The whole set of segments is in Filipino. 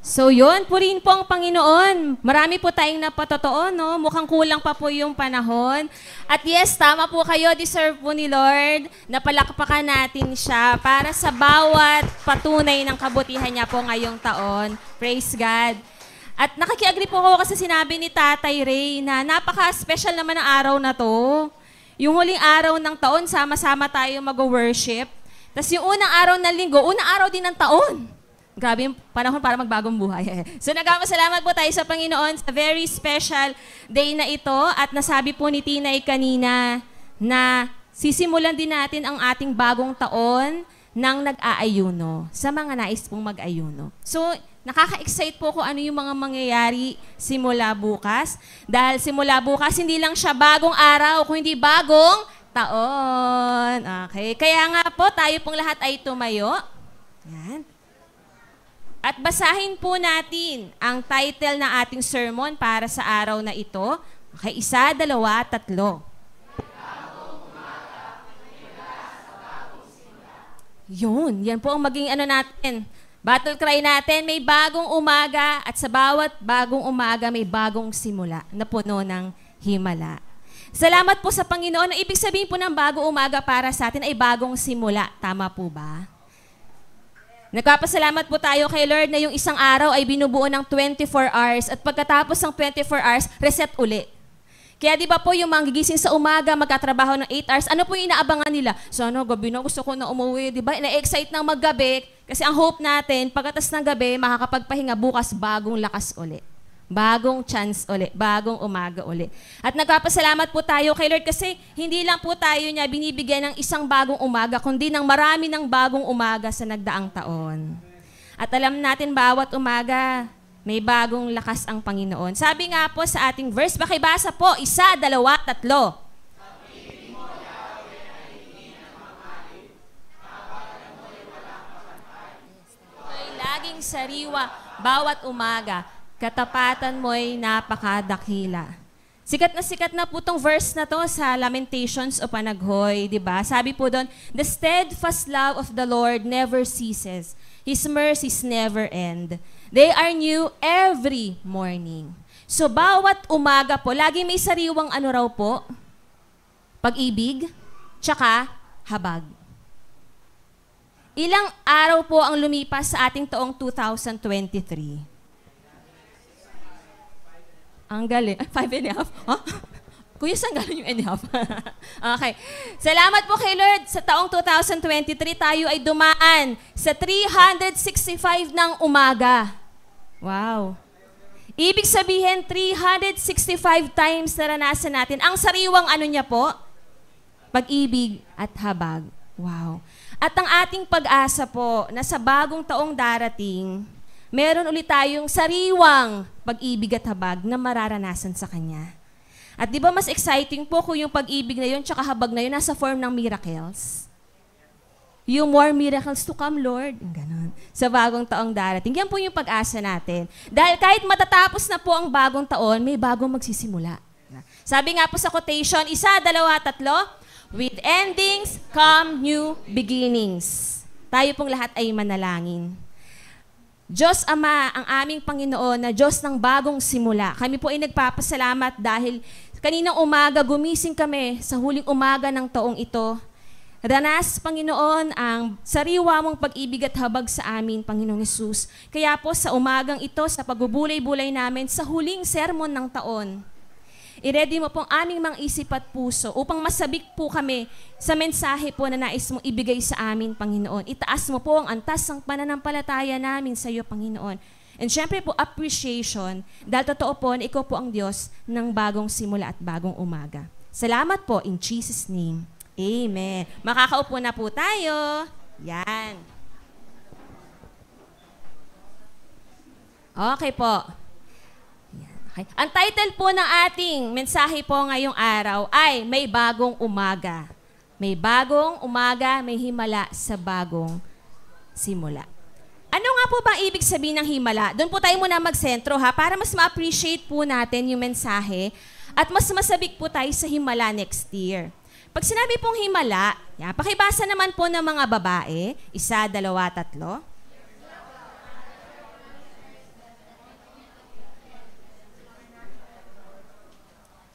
So yun, purihin po ang Panginoon. Marami po tayong napatotoo, no? Mukhang kulang pa po yung panahon. At yes, tama po kayo, deserve po ni Lord na palakpakan natin siya para sa bawat patunay ng kabutihan niya po ngayong taon. Praise God. At nakikiagree po ako kasi sinabi ni Tatay Ray na napaka-special naman ang araw na to. Yung huling araw ng taon, sama-sama tayo mag-worship. Tapos yung unang araw ng linggo, unang araw din ng taon. Grabe yung panahon para magbagong buhay. So nagpapasalamat po tayo sa Panginoon sa very special day na ito. At nasabi po ni Tinay kanina na sisimulan din natin ang ating bagong taon ng nag-aayuno sa mga nais pong mag-ayuno. So nakaka-excite po kung ano yung mga mangyayari simula bukas. Dahil simula bukas, hindi lang siya bagong araw, kundi bagong taon. Okay. Kaya nga po, tayo pong lahat ay tumayo. Yan. At basahin po natin ang title ng ating sermon para sa araw na ito. Okay, 1, 2, 3. Yan po ang maging ano natin. Battle cry natin, may bagong umaga at sa bawat bagong umaga may bagong simula na puno ng himala. Salamat po sa Panginoon. Ang ibig sabihin po ng bagong umaga para sa atin ay bagong simula. Tama po ba? Nagpapasalamat po tayo kay Lord na yung isang araw ay binubuo ng 24 hours at pagkatapos ng 24 hours, reset uli. Kaya di ba po yung mga gigising sa umaga, magkatrabaho ng 8 hours, ano po yung inaabangan nila? Sana gabi na gusto ko na umuwi, di ba? Na-excite ng maggabi kasi ang hope natin, pagkatas ng gabi, makakapagpahinga bukas bagong lakas uli. Bagong chance uli, bagong umaga uli. At nagpapasalamat po tayo kay Lord kasi hindi lang po tayo niya binibigyan ng isang bagong umaga, kundi ng marami ng bagong umaga sa nagdaang taon. At alam natin bawat umaga, may bagong lakas ang Panginoon. Sabi nga po sa ating verse, pakibasa po, 1, 2, 3. Ay laging sariwa bawat umaga. Katapatan mo'y napakadakila. Sikat na po tong verse na to sa Lamentations o Panaghoy, di ba? Sabi po doon, the steadfast love of the Lord never ceases. His mercies never end. They are new every morning. So bawat umaga po, lagi may sariwang ano raw po? Pag-ibig, tsaka habag. Ilang araw po ang lumipas sa ating taong 2023? Ang galing. 5.5? Huh? Kuya, saan galing yung and half? Okay. Salamat po kay Lord. Sa taong 2023, tayo ay dumaan sa 365 ng umaga. Wow. Ibig sabihin, 365 times naranasan natin. Ang sariwang ano niya po? Pag-ibig at habag. Wow. At ang ating pag-asa po na sa bagong taong darating, meron ulit tayong sariwang pag-ibig at habag na mararanasan sa Kanya. At di ba mas exciting po kung yung pag-ibig na yun tsaka habag na yun nasa form ng miracles? Yung more miracles to come, Lord. Ganon. Sa bagong taong darating. Yan po yung pag-asa natin. Dahil kahit matatapos na po ang bagong taon, may bagong magsisimula. Sabi nga po sa quotation, 1, 2, 3, with endings come new beginnings. Tayo pong lahat ay manalangin. Diyos Ama, ang aming Panginoon na Diyos ng bagong simula. Kami po ay nagpapasalamat dahil kaninang umaga gumising kami sa huling umaga ng taong ito. Ranas, Panginoon, ang sariwa mong pag-ibig at habag sa amin, Panginoong Hesus. Kaya po sa umagang ito, sa pagbubulay-bulay namin sa huling sermon ng taon, i-ready mo pong aming mga isip at puso upang masabik po kami sa mensahe po na nais mong ibigay sa amin, Panginoon. Itaas mo po ang antas ng pananampalataya namin sa iyo, Panginoon. And syempre po, appreciation, dahil totoo po na ikaw po ang Diyos ng bagong simula at bagong umaga. Salamat po in Jesus' name. Amen. Makakaupo na po tayo. Yan. Okay po. Okay. Ang title po ng ating mensahe po ngayong araw ay May Bagong Umaga. May bagong umaga, may himala sa bagong simula. Ano nga po bang ibig sabihin ng himala? Doon po tayo muna magsentro ha, para mas ma-appreciate po natin yung mensahe at mas masabik po tayo sa himala next year. Pag sinabi pong himala, yan, pakibasa naman po ng mga babae, 1, 2, 3.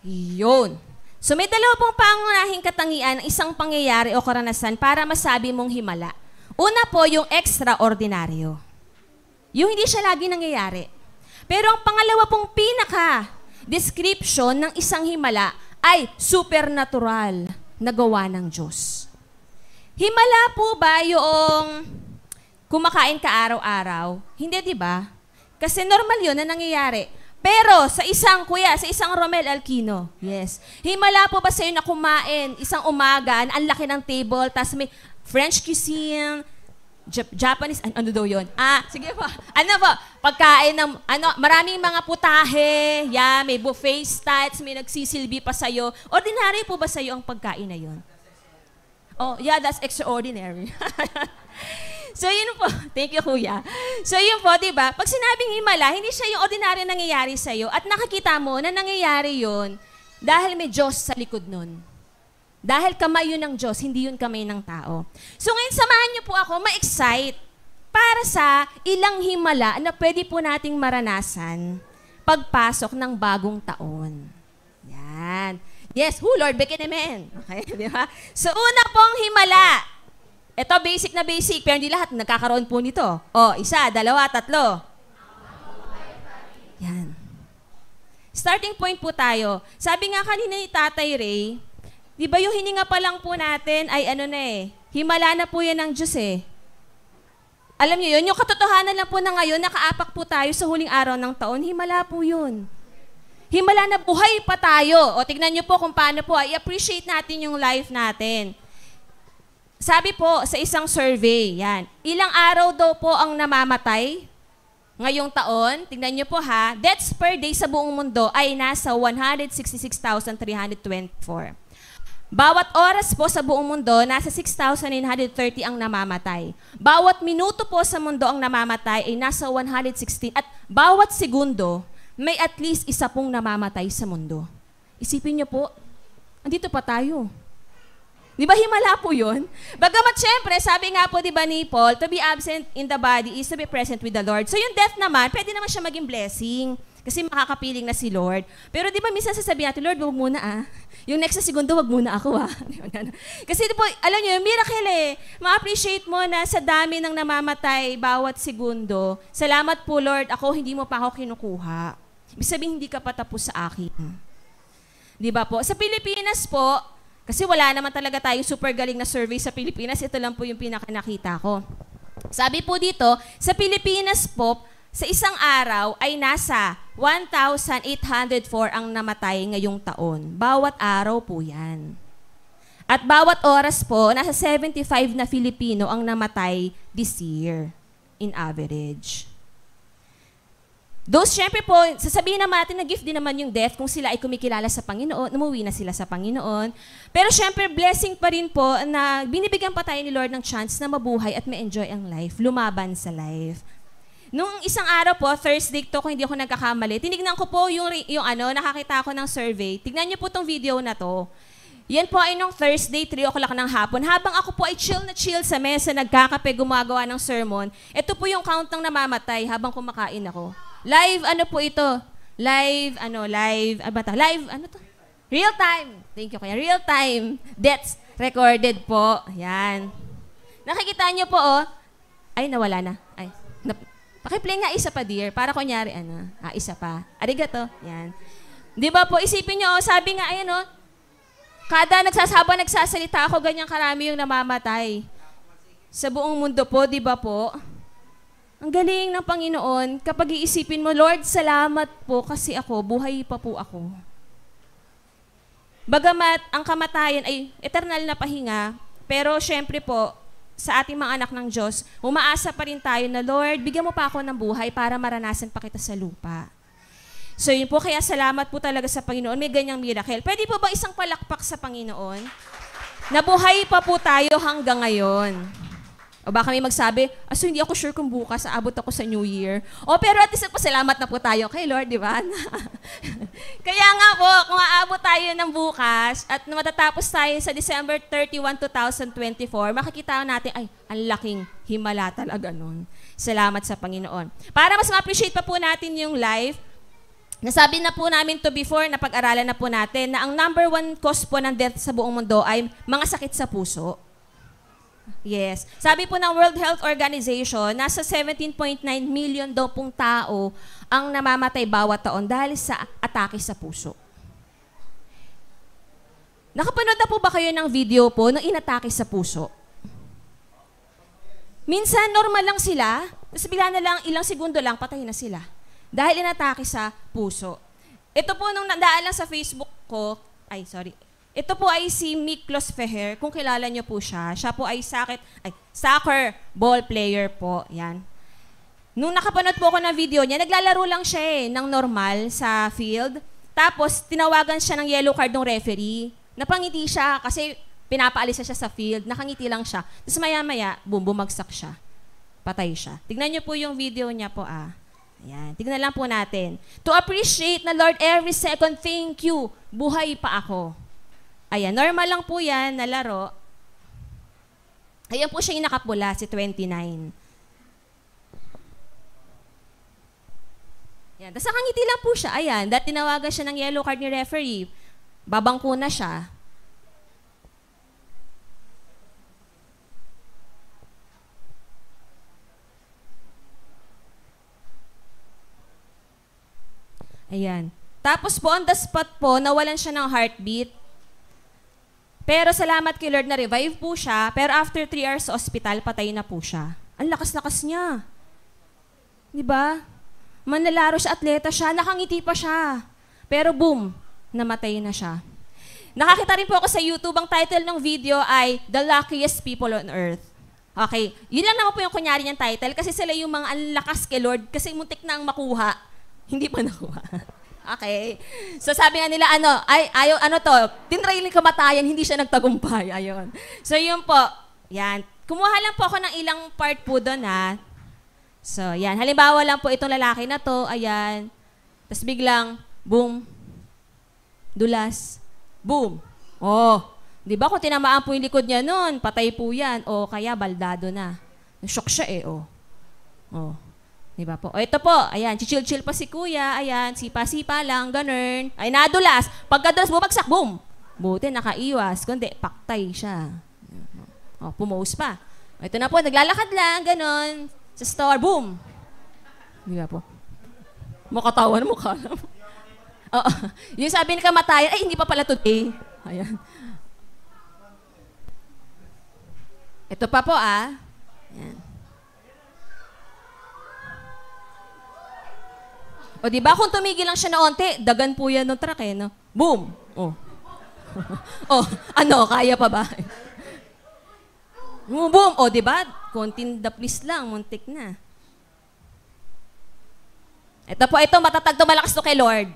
Yun. So may dalawa pong pangunahing katangian, isang pangyayari o karanasan para masabi mong himala. Una po, yung extraordinaryo. Yung hindi siya lagi nangyayari. Pero ang pangalawa pong pinaka-description ng isang himala ay supernatural na gawa ng Diyos. Himala po ba yung kumakain ka araw-araw? Hindi, di ba? Kasi normal yun na nangyayari. Pero sa isang Romel Alquino, yes. Himala po ba sa'yo na kumain isang umaga, ang laki ng table, tas may French cuisine, Japanese, ano daw yun? Sige po. Ano po? Pagkain ng, maraming mga putahe, may buffet styles, may nagsisilbi pa sa'yo. Ordinary po ba sa'yo ang pagkain na yun? Oh, yeah, that's extraordinary. So, yun po. Thank you, Kuya. So, yun po, di ba? Pag sinabing himala, hindi siya yung ordinary nangyayari sa'yo at nakakita mo na nangyayari yun dahil may Diyos sa likod nun. Dahil kamay yun ng Diyos, hindi yun kamay ng tao. So, ngayon, samahan niyo po ako ma-excite para sa ilang himala na pwede po nating maranasan pagpasok ng bagong taon. Yan. Yes, Lord, begin amen. Okay, di ba? So, una pong himala. Ito, basic na basic, pero hindi lahat nagkakaroon po nito. Isa, dalawa, tatlo. Yan. Starting point po tayo. Sabi nga kanina ni Tatay Ray, di ba yung hininga pa lang po natin ay himala na po yan ng Diyos eh. Alam niyo yun, yung katotohanan lang po na ngayon, nakaapak po tayo sa huling araw ng taon, himala po yun. Himala na buhay pa tayo. Tignan niyo po kung paano po, i-appreciate natin yung life natin. Sabi po sa isang survey, yan, ilang araw daw po ang namamatay ngayong taon? Tingnan niyo po ha, deaths per day sa buong mundo ay nasa 166,324. Bawat oras po sa buong mundo, nasa 6,930 ang namamatay. Bawat minuto po sa mundo ang namamatay ay nasa 116. At bawat segundo, may at least isa pong namamatay sa mundo. Isipin niyo po, andito pa tayo. Di ba himala po yun? Bagamat syempre, sabi nga po di ba ni Paul, to be absent in the body is to be present with the Lord. So yung death naman, pwede naman siya maging blessing. Kasi makakapiling na si Lord. Pero di ba minsan sasabihin natin, Lord, wag muna Yung next na segundo, wag muna ako Kasi di po, alam niyo, miracle Ma-appreciate mo na sa dami ng namamatay bawat segundo. Salamat po, Lord, hindi mo pa ako kinukuha. Ibig sabihin, hindi ka pa tapos sa akin. Di ba po? Sa Pilipinas po, kasi wala naman talaga tayong super galing na survey sa Pilipinas. Ito lang po yung pinakanakita ko. Sabi po dito, sa Pilipinas po, sa isang araw ay nasa 1,804 ang namatay ngayong taon. Bawat araw po yan. At bawat oras po, nasa 75 na Filipino ang namatay this year, in average. Those, syempre po, sasabihin naman natin na gift din naman yung death kung sila ay kumikilala sa Panginoon, umuwi na sila sa Panginoon. Pero syempre, blessing pa rin po na binibigyan pa tayo ni Lord ng chance na mabuhay at ma-enjoy ang life, lumaban sa life. Nung isang araw po, Thursday to, kung hindi ako nagkakamali, tinignan ko po yung nakakita ko ng survey. Tignan niyo po tong video na to. Yan po ay nung Thursday, 3 o'clock ng hapon. Habang ako po ay chill na chill sa mesa, nagkakape, gumagawa ng sermon, ito po yung count ng namamatay habang kumakain ako. Live, po ito? Live, Real time. Thank you, kaya. Real time. Deaths recorded po. Yan. Nakikita niyo po, Ay, nawala na. Ay, pakiplay nga isa pa, dear. Para kunyari, isa pa. Arigato. Yan. Di ba po, isipin niyo, sabi nga, kada nagsasalita ako, ganyan karami yung namamatay. Sa buong mundo po, di ba po? Ang galing ng Panginoon, kapag iisipin mo, Lord, salamat po kasi buhay pa po ako. Bagamat ang kamatayan ay eternal na pahinga, pero syempre po, sa ating mga anak ng Diyos, umaasa pa rin tayo na, Lord, bigyan mo pa ako ng buhay para maranasan pa kita sa lupa. So yun po, kaya salamat po talaga sa Panginoon, may ganyang miracle. Pwede po ba isang palakpak sa Panginoon? Nabuhay pa po tayo hanggang ngayon. O baka may magsabi, so hindi ako sure kung bukas aabot ako sa New Year. Pero at least pasalamat na po tayo kay Lord, di ba? Kaya nga po, kung aabot tayo ng bukas at matatapos tayo sa December 31, 2024, makikita natin, ang laking himala talaga nun. Salamat sa Panginoon. Para mas ma-appreciate pa po natin yung life, Nasabi na po namin to before, napag-aralan na po natin, na ang number one cause po ng death sa buong mundo ay mga sakit sa puso. Yes. Sabi po ng World Health Organization, nasa 17.9 million daw pong tao ang namamatay bawat taon dahil sa atake sa puso. Nakapanood na po ba kayo ng video po ng inatake sa puso? Minsan, normal lang sila, tapos bigla na lang, ilang segundo lang, patay na sila. Dahil inatake sa puso. Ito po, nung nadaan lang sa Facebook ko, ito po ay si Miklos Feher, kung kilala niyo po siya. Siya po ay soccer ball player po. Yan. Nung nakapanood po ako ng video niya, naglalaro lang siya ng normal sa field. Tapos, tinawagan siya ng yellow card ng referee. Napangiti siya kasi pinapaalis siya sa field. Nakangiti lang siya. Tapos maya-maya, bumagsak siya. Patay siya. Tignan niyo po yung video niya po. Ayan. Tignan lang po natin. To appreciate na Lord every second, thank you. Buhay pa ako. Ayan, normal lang po yan na laro. Ayan po siya yung nakapula, si 29. Ayan, tapos nakangiti lang po siya. Ayan, dahil tinawagan siya ng yellow card ni referee. Babangko na siya. Ayan. Tapos po, on the spot po, nawalan siya ng heartbeat. Pero salamat kay Lord na revive po siya. Pero after 3 hours sa hospital, patay na po siya. Ang lakas-lakas niya. Diba? Manlalaro siya, atleta siya, nakangiti pa siya. Pero boom, namatay na siya. Nakakita rin po ako sa YouTube, ang title ng video ay The Luckiest People on Earth. Okay, yun lang naman po yung kunyari niyang title kasi sila yung mga ang lakas kay Lord kasi muntik na ang makuha. Hindi pa nakuha. Okay. So sabi nga nila, tinrailing kamatayan, hindi siya nagtagumpay. Ayun. So yun po, yan. Kumuha lang po ako ng ilang part po doon So yan, halimbawa lang po itong lalaki na to, ayan. Tapos biglang, boom, dulas, boom. Oh, di ba kung tinamaan po yung likod niya noon, patay po yan. O kaya baldado na. Shock siya Oh. Diba po? O ito po, ayan, chill-chill pa si kuya, ayan, sipa-sipa lang, ganun. Ay, nadulas. Pagkadulas, bumagsak, boom! Buti, nakaiwas. Kundi, paktay siya. O, pumose pa. O, ito na po, naglalakad lang, ganun. Sa store, boom! Diba po? Mukatawa na mukha lang. Oo. Yung sabi ni kamatayan, ay, hindi pa pala today. Ayan. Ito pa po, Ayan. O diba, kung tumigil lang siya na onte, dagan po yan ng truck no? Boom! Oh. Kaya pa ba? Boom! O diba, konting daplis lang, muntik na. Ito po, matatag to, malakas to kay Lord.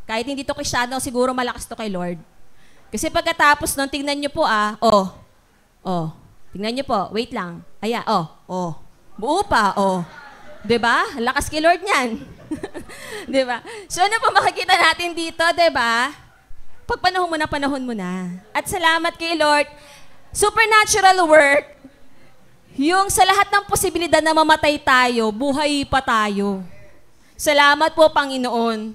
Kahit hindi to Kristyano, siguro malakas to kay Lord. Kasi pagkatapos nun, tingnan nyo po tingnan nyo po, wait lang. Buo pa, Diba? Lakas kay Lord niyan. Diba? So ano pa makikita natin dito, diba? Panahon mo na. At salamat kay Lord. Supernatural work. Yung sa lahat ng posibilidad na mamatay tayo, buhay pa tayo. Salamat po, Panginoon.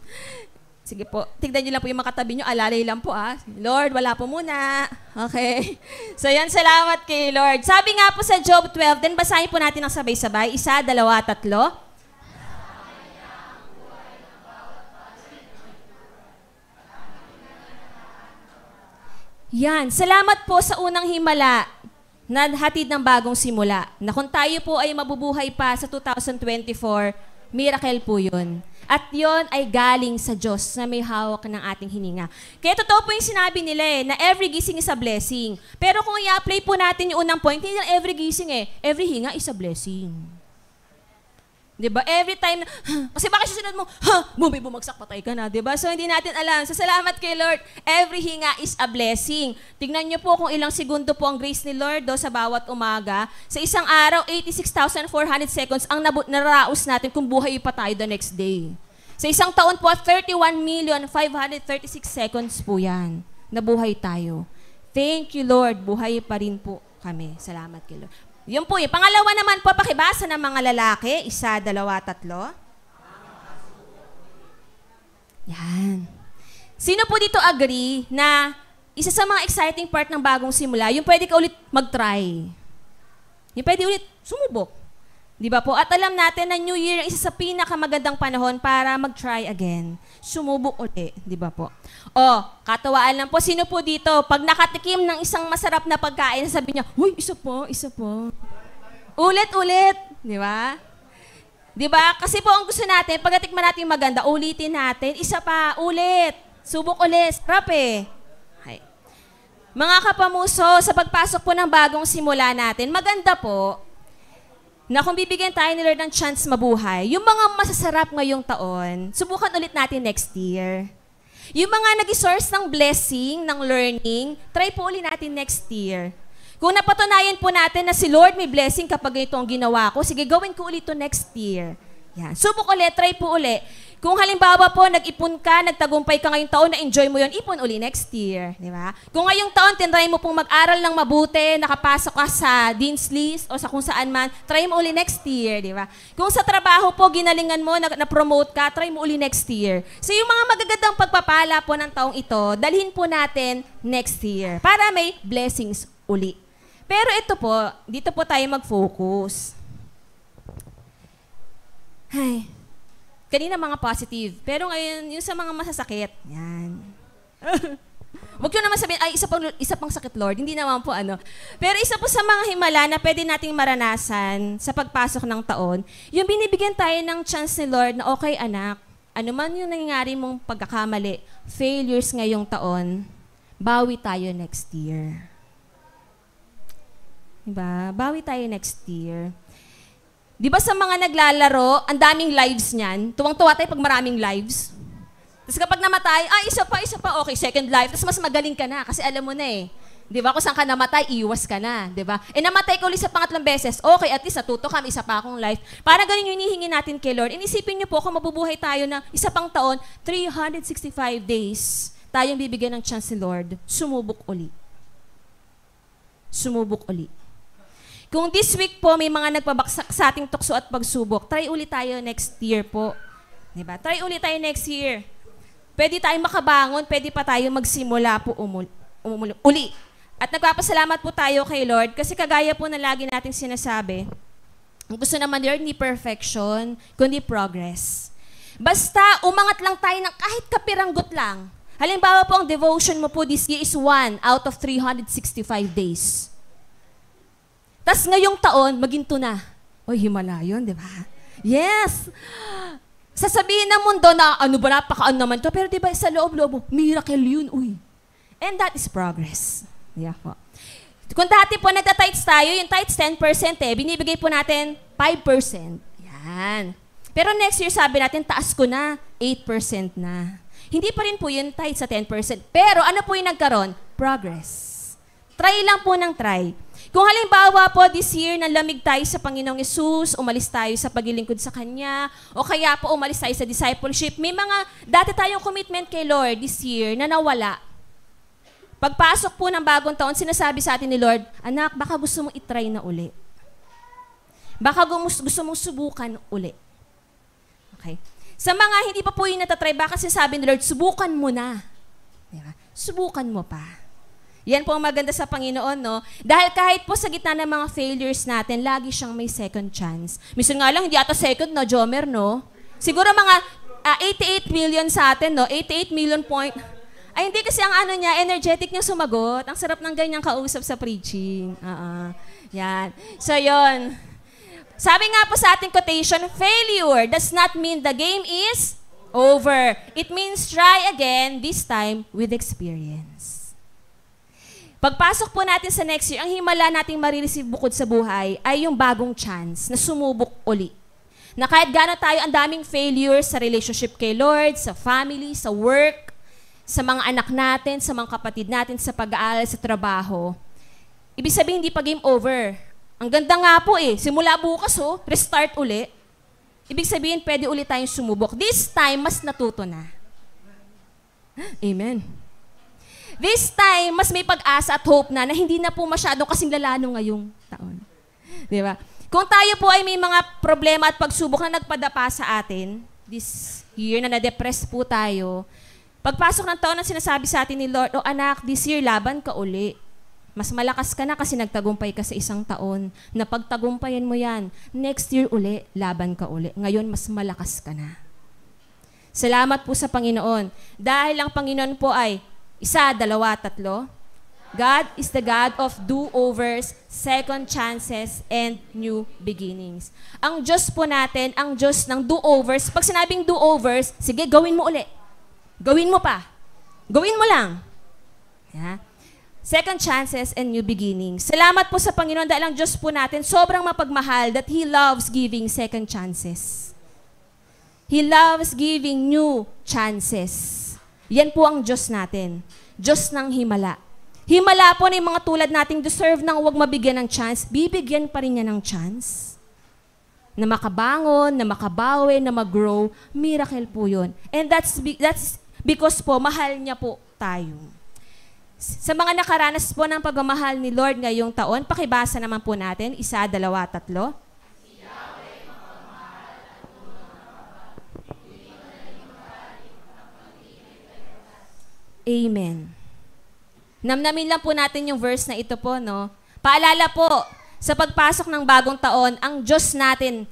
Sige po, tignan nyo lang po yung makatabi nyo. Alalay lang po Lord, wala po muna. Okay. So yan, salamat kay Lord. Sabi nga po sa Job 12, then basahin po natin ng sabay-sabay. 1, 2, 3. Yan, salamat po sa unang himala na hatid ng bagong simula. Na kung tayo po ay mabubuhay pa sa 2024, miracle po yun. At yon ay galing sa Diyos na may hawak ng ating hininga. Kaya totoo po yung sinabi nila na every gising is a blessing. Pero kung i-apply po natin yung unang point, hindi lang every gising every hinga is a blessing. Diba? Every time, kasi baka susunod mo, bumagsak, patay ka na, diba? So hindi natin alam. So salamat kay Lord, every hinga is a blessing. Tignan niyo po kung ilang segundo po ang grace ni Lord sa bawat umaga. Sa isang araw, 86,400 seconds ang naraos natin kung buhay pa tayo the next day. Sa isang taon po, 31,536 seconds po yan. Nabuhay tayo. Thank you, Lord. Buhay pa rin po kami. Salamat kay Lord. Yun po Pangalawa naman po, pakibasa ng mga lalaki. 1, 2, 3. Yan. Sino po dito agree na isa sa mga exciting part ng bagong simula, yung pwede ka ulit mag-try. Yung pwede ulit sumubok. Di ba po? At alam natin na New Year ang isa sa pinakamagandang panahon para mag-try again. Sumubok ulit. Di ba po? O, katawaan lang po. Sino po dito, pag nakatikim ng isang masarap na pagkain, sabi niya, uy, isa po, isa po. Ulit-ulit. Di ba? Di ba? Kasi po ang gusto natin, pag natikman natin yung maganda, ulitin natin, isa pa, ulit. Subok ulit. Sarap eh. Okay. Mga kapamuso, sa pagpasok po ng bagong simula natin, maganda po na kung bibigyan tayo ni Lord ng chance mabuhay, yung mga masasarap ngayong taon, subukan ulit natin next year. Yung mga nag-source ng blessing, ng learning, try po ulit natin next year. Kung napatunayan po natin na si Lord may blessing kapag ito ang ginawa ko, sige, gawin ko ulit ito next year. Yan. Subok ulit, try po ulit. Kung halimbawa po, nag-ipon ka, nagtagumpay ka ngayong taon, na-enjoy mo yun, ipon uli next year. Di ba? Kung ngayong taon, tinry mo pong mag-aral ng mabuti, nakapasok ka sa Dean's List o sa kung saan man, try mo uli next year. Di ba? Kung sa trabaho po, ginalingan mo, na-promote ka, try mo uli next year. So yung mga magagandang pagpapala po ng taong ito, dalhin po natin next year para may blessings uli. Pero ito po, dito po tayo mag-focus. Ay, kanina mga positive. Pero ngayon, yung sa mga masasakit, yan. Huwag nyo naman sabihin, ay, isa pang sakit, Lord. Hindi naman po ano. Pero isa po sa mga himala na pwede nating maranasan sa pagpasok ng taon, yung binibigyan tayo ng chance ni Lord na, okay anak, ano man yung nangyayari mong pagkakamali, failures ngayong taon, bawi tayo next year. Diba? Bawi tayo next year. Di ba sa mga naglalaro, ang daming lives niyan? Tuwang-tuwa tayo pag maraming lives. Tapos kapag namatay, isa pa, okay, second life. Tapos mas magaling ka na kasi alam mo na eh. Di ba? Kung saan ka namatay, iwas ka na. Di ba? Namatay ka ulit sa pangatlong beses, okay, at least natuto ka, isa pa akong life. Para ganun yung hinihingi natin kay Lord. Inisipin niyo po kung mabubuhay tayo ng isa pang taon, 365 days, tayong bibigyan ng chance ni Lord, sumubok uli. Sumubok uli. Kung this week po may mga nagpabaksak sa ating tukso at pagsubok, try ulit tayo next year po. Diba? Try ulit tayo next year. Pwede tayong makabangon, pwede pa tayo magsimula po uli. At nagpapasalamat po tayo kay Lord kasi kagaya po na lagi nating sinasabi, gusto naman Lord, hindi perfection, kundi progress. Basta umangat lang tayo ng kahit kapiranggot lang. Halimbawa po ang devotion mo po this year is 1 out of 365 days. Tas ngayong taon, maging 2 na. Oy, himala yun, di ba? Yes! Sasabihin ng mundo na, ano ba, napakaan naman to. Pero di ba, sa loob-loob, miracle yun, uy. And that is progress. Yeah po. Kung dati po nagta-tights tayo, yung tights 10% binibigay po natin 5%. Yan. Pero next year, sabi natin, taas ko na, 8% na. Hindi pa rin po yun tights sa 10%. Pero ano po yung nagkaroon? Progress. Try lang po ng try. Kung halimbawa po this year nalamig tayo sa Panginoong Yesus, umalis tayo sa paglilingkod sa Kanya, o kaya po umalis tayo sa discipleship, may mga dati tayong commitment kay Lord this year na nawala. Pagpasok po ng bagong taon, sinasabi sa atin ni Lord, anak, baka gusto mong itry na uli. Baka gusto mong subukan uli. Okay? Sa mga hindi pa po yung natatry, baka sinasabi ni Lord, subukan mo na. Diba? Subukan mo pa. Yan po ang maganda sa Panginoon, no? Dahil kahit po sa gitna ng mga failures natin, lagi siyang may second chance. Minsan nga lang, hindi ata second, no, Jomer, no? Siguro mga 88 million sa atin, no? 88 million point. Ay, hindi kasi ang ano niya, energetic niya sumagot. Ang sarap ng ganyang kausap sa preaching. Yan. So, yon. Sabi nga po sa ating quotation, failure does not mean the game is over. It means try again, this time with experience. Pagpasok po natin sa next year, ang himala nating marireceive bukod sa buhay ay yung bagong chance na sumubok uli. Na kahit gano'n tayo ang daming failures sa relationship kay Lord, sa family, sa work, sa mga anak natin, sa mga kapatid natin, sa pag-aaral, sa trabaho. Ibig sabihin, hindi pa game over. Ang ganda nga po simula bukas restart uli. Ibig sabihin, pwede ulit tayong sumubok. This time, mas natuto na. Amen. This time, mas may pag-asa at hope na hindi na po masyadong kasing lalano ngayong taon. Di ba? Kung tayo po ay may mga problema at pagsubok na nagpadapa sa atin, this year na na-depress po tayo, pagpasok ng taon na sinasabi sa atin ni Lord, "O anak, this year laban ka uli. Mas malakas ka na kasi nagtagumpay ka sa isang taon. Napagtagumpayan mo yan. Next year uli, laban ka uli. Ngayon, mas malakas ka na." Salamat po sa Panginoon. Dahil ang Panginoon po ay 1, 2, 3. God is the God of do-overs, second chances, and new beginnings. Ang Diyos po natin, ang Diyos ng do-overs. Pag sinabing do-overs, sige, gawin mo uli. Gawin mo pa. Gawin mo lang. Yeah. Second chances and new beginnings. Salamat po sa Panginoon dahil ang Diyos po natin sobrang mapagmahal that He loves giving second chances. He loves giving new chances. Yan po ang Diyos natin. Diyos ng himala. Himala po na yung mga tulad nating deserve nang huwag mabigyan ng chance, bibigyan pa rin niya ng chance. Na makabangon, na makabawi, na mag-grow, miracle po yun. And that's because po, mahal niya po tayo. Sa mga nakaranas po ng pagmamahal ni Lord ngayong taon, pakibasa naman po natin, 1, 2, 3. Amen. Namnamin lang po natin yung verse na ito po, no? Paalala po, sa pagpasok ng bagong taon, ang Diyos natin,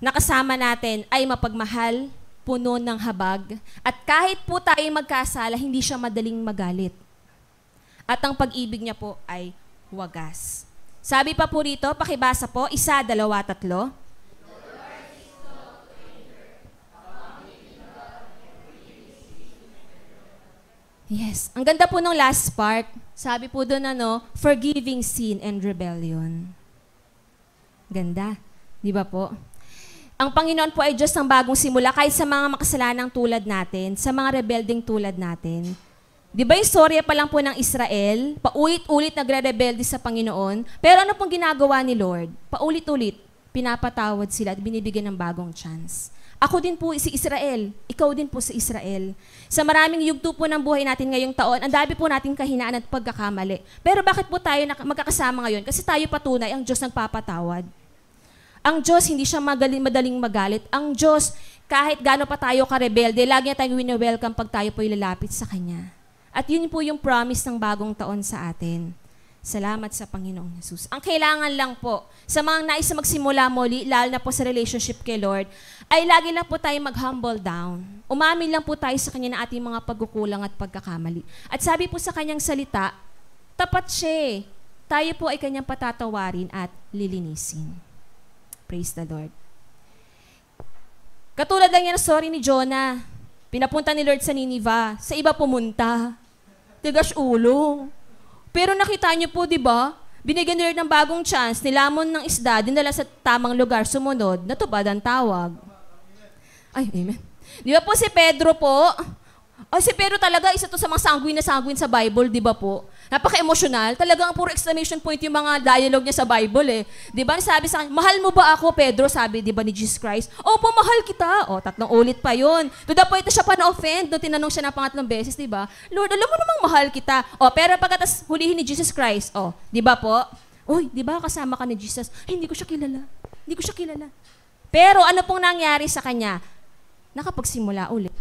nakasama natin, ay mapagmahal, puno ng habag, at kahit po tayo magkasala, hindi siya madaling magalit. At ang pag-ibig niya po ay wagas. Sabi pa po rito, pakibasa po, 1, 2, 3. Yes. Ang ganda po ng last part. Sabi po doon, forgiving sin and rebellion. Ganda. Di ba po? Ang Panginoon po ay Diyos ng bagong simula kahit sa mga makasalanang tulad natin, sa mga rebelding tulad natin. Di ba yung storya pa lang po ng Israel, paulit-ulit nagre-rebelde sa Panginoon, pero ano pong ginagawa ni Lord? Paulit-ulit, pinapatawad sila at binibigyan ng bagong chance. Ako din po si Israel, ikaw din po si Israel. Sa maraming yugto po ng buhay natin ngayong taon, ang dami po nating kahinaan at pagkakamali. Pero bakit po tayo magkakasama ngayon? Kasi tayo patunay, ang Diyos nagpapatawad. Ang Diyos, hindi siya madaling magalit. Ang Diyos, kahit gaano pa tayo karebelde, lagi niya tayong wini-welcome pag tayo po ilalapit sa Kanya. At yun po yung promise ng bagong taon sa atin. Salamat sa Panginoong Jesus. Ang kailangan lang po, sa mga nais na magsimula muli, lalo na po sa relationship kay Lord, ay lagi lang po tayo mag-humble down. Umamin lang po tayo sa Kanya na ating mga pagkukulang at pagkakamali. At sabi po sa Kanyang salita, tapat siya. Tayo po ay Kanyang patatawarin at lilinisin. Praise the Lord. Katulad lang yan ang story ni Jonah. Pinapunta ni Lord sa Nineveh. Sa iba pumunta. Tigas ulo. Pero nakita niyo po, di ba? Binigyan ni Lord ng bagong chance, nilamon ng isda, dinala sa tamang lugar, sumunod, natupad ang tawag. Ay, amen. Di ba po si Pedro po? Si Pedro talaga, isa to sa mga sanguine sa Bible, di ba po? Napaka-emosyonal. Talagang puro exclamation point yung mga dialogue niya sa Bible eh. Di ba? Sabi sa akin, mahal mo ba ako, Pedro? Sabi, di ba, ni Jesus Christ? Opo, mahal kita. 3 ulit pa yon. To the point na siya pa na-offend nung tinanong siya na pangatlong beses, di ba? Lord, alam mo namang mahal kita. Pero pagkatas hulihin ni Jesus Christ, di ba po? Uy, di ba kasama ka ni Jesus? Ay, hindi ko siya kilala. Hindi ko siya kilala. Pero ano pong nangyari sa kanya? Nakapagsimula ulit.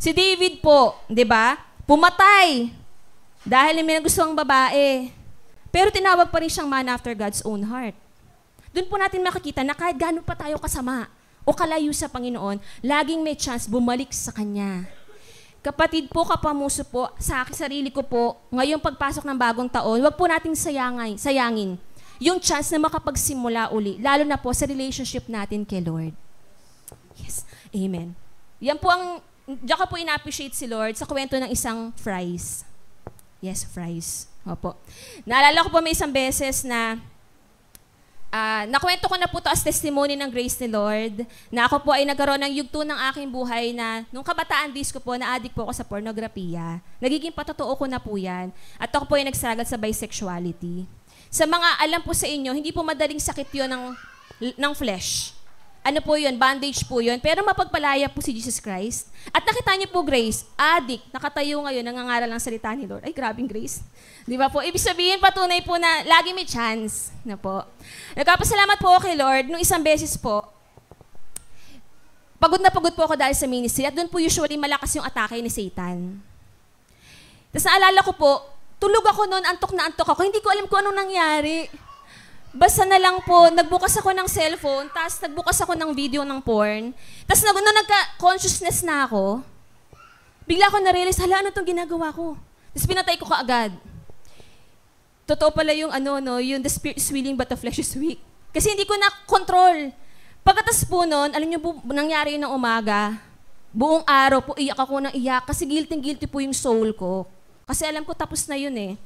Si David po, di ba? Pumatay. Dahil may nagustuhang babae. Pero tinawag pa rin siyang man after God's own heart. Doon po natin makikita na kahit gaano pa tayo kasama o kalayo sa Panginoon, laging may chance bumalik sa Kanya. Kapatid po, kapamuso po, sa akin sarili ko po, ngayong pagpasok ng bagong taon, wag po nating sayangin yung chance na makapagsimula uli, lalo na po sa relationship natin kay Lord. Yes. Amen. Yan po ang, diyan ka po ina-appreciate si Lord sa kwento ng isang fries. Yes, fries. Opo. Naalala ko po may isang beses na nakwento ko na po to as testimony ng grace ni Lord na ako po ay nagkaroon ng yugto ng aking buhay na nung kabataan days ko po, na-addict po ako sa pornografiya. Nagiging patotoo ko na po yan. At ako po ay nagstruggle sa bisexuality. Sa mga alam po sa inyo, hindi po madaling sakit yun ng flesh. Ano po yun? Bandage po yun. Pero mapagpalaya po si Jesus Christ. At nakita niyo po Grace, addict, nakatayo ngayon, nangangaral ng salita ni Lord. Ay, grabing Grace. Di ba po? Ibig sabihin, patunay po na lagi may chance. Na po. Nagpapasalamat po kay Lord. Nung isang beses po, pagod na pagod po ako dahil sa ministry at doon po usually malakas yung atake ni Satan. Tapos naalala ko po, tulog ako noon, antok na antok ako, hindi ko alam kung anong nangyari. Basta na lang po, nagbukas ako ng cellphone, tapos nagbukas ako ng video ng porn. Tapos nung nagka-consciousness na ako, bigla ako na-realize, hala, ano itong ginagawa ko? Tapos pinatay ko kaagad. Totoo pala yung yung the spirit is willing but the flesh is weak. Kasi hindi ko na-control. Pagkatas po noon, alam niyo po, nangyari yun ng umaga, buong araw po, iyak ako ng iyak kasi guilty po yung soul ko. Kasi alam ko tapos na yun eh.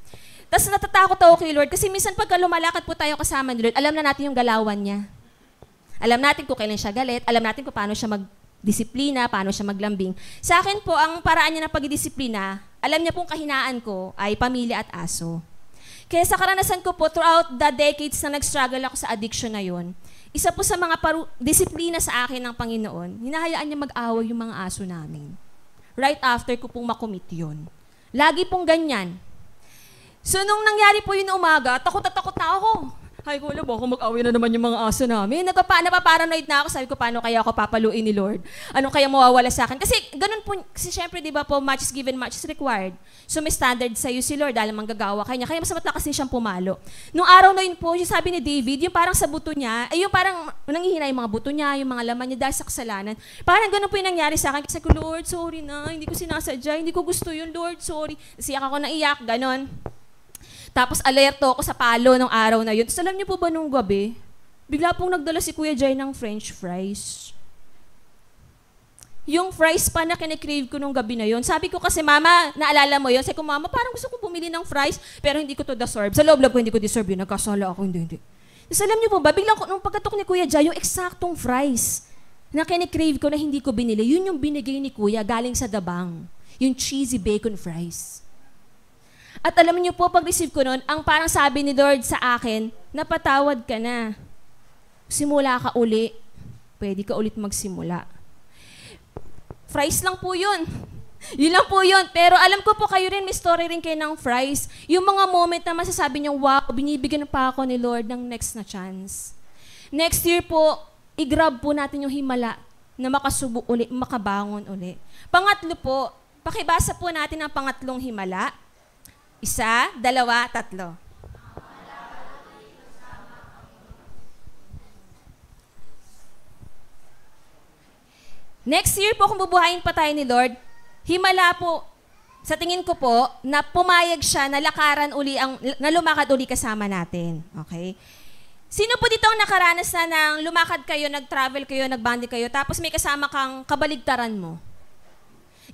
Tapos natatakot ako kay Lord kasi minsan pagka lumalakad po tayo kasama ni Lord, alam na natin yung galawan niya. Alam natin kung kailan siya galit, alam natin kung paano siya magdisiplina, paano siya maglambing. Sa akin po, ang paraan niya ng pagdisiplina, alam niya pong kahinaan ko ay pamilya at aso. Kaya sa karanasan ko po, throughout the decades na nag-struggle ako sa addiction na yun, isa po sa mga disiplina sa akin ng Panginoon, hinahayaan niya mag-away yung mga aso namin. Right after ko pong makumit yun. Lagi pong ganyan. So, nung nangyari po yun na umaga, takot na ako. Ay, ko alam, baka mag-away na naman yung mga aso namin. Napaparanoid na ako. Sabi ko, paano kaya ako papaluin ni Lord? Ano kaya mawawala sa akin? Kasi ganun po, kasi syempre, di ba po, much is given, much is required. So, may standard sa'yo si Lord, dahil manggagawa kanya. Kaya mas matlakas din siyang pumalo. Nung araw na yun po, yung sabi ni David, yung parang sa buto niya, ay yung parang nanghihina yung mga buto niya, yung mga laman niya dahil sa kasalanan. Parang ganun po yung nangyari sa akin. Kasi ko, Lord, sorry na, hindi ko sinasadya, hindi ko gusto yun, Lord, sorry. Siyak ako naiyak, ganon. Tapos alerto ako sa palo ng araw na yun. Tapos alam niyo po ba nung gabi, bigla pong nagdala si Kuya Jai ng French fries. Yung fries pa na kinikrave ko nung gabi na yun. Sabi ko kasi, Mama, naalala mo yun? Sabi ko, Mama, parang gusto ko bumili ng fries, pero hindi ko to deserve. Sa loob ko, hindi ko deserve yun. Nagkasala ako, hindi. Tapos alam niyo po ba, biglang nung pagkatok ni Kuya Jai, yung eksaktong fries na kinikrave ko na hindi ko binili, yun yung binigay ni Kuya galing sa Dabang. Yung cheesy bacon fries. At alam niyo po, pag-receive ko nun, ang parang sabi ni Lord sa akin, napatawad ka na. Simula ka uli. Pwede ka ulit magsimula. Fries lang po yun. Yun lang po yun. Pero alam ko po kayo rin, may story rin kayo ng fries. Yung mga moment na masasabi niyo, wow, binibigyan pa ako ni Lord ng next na chance. Next year po, i-grab po natin yung himala na makasubo uli, makabangon uli. Pangatlo po, pakibasa po natin ang pangatlong himala. 1, 2, 3. Next year po, kung bubuhayin pa tayo ni Lord, himala po, sa tingin ko po, na pumayag siya na lakaran uli, na lumakad uli kasama natin. Okay? Sino po dito ang nakaranas na ng lumakad kayo, nag-travel kayo, nag-bandi kayo, tapos may kasama kang kabaligtaran mo?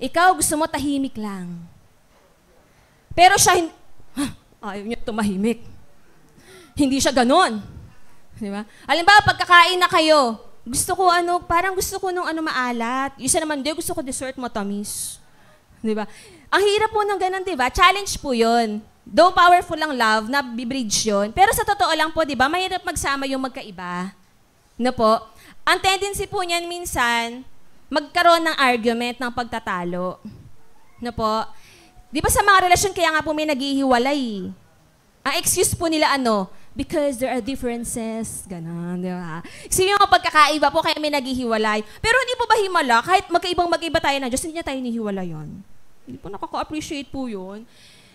Ikaw, gusto mo tahimik lang. Pero siya, ayaw niya tumahimik. Hindi siya ganon. Di ba? Halimbawa, pagkakain na kayo, gusto ko parang gusto ko nung maalat. Isa naman, gusto ko dessert matamis. Di ba? Ang hirap po ng ganon, di ba? Challenge po yun. Though powerful ang love, nabibridge yun. Pero sa totoo lang po, di ba, mahirap magsama yung magkaiba. Na po? Ang tendency po niyan minsan, magkaroon ng argument ng pagtatalo. Na po? Di ba sa mga relasyon, kaya nga po may naghihiwalay. Ang excuse po nila because there are differences, gano'n, di ba? Kasi yung pagkakaiba po, kaya may naghihiwalay. Pero hindi po ba himala, kahit magkaiba tayo na Diyos, hindi niya tayo nihiwala yun. Hindi po nakaka-appreciate po yun.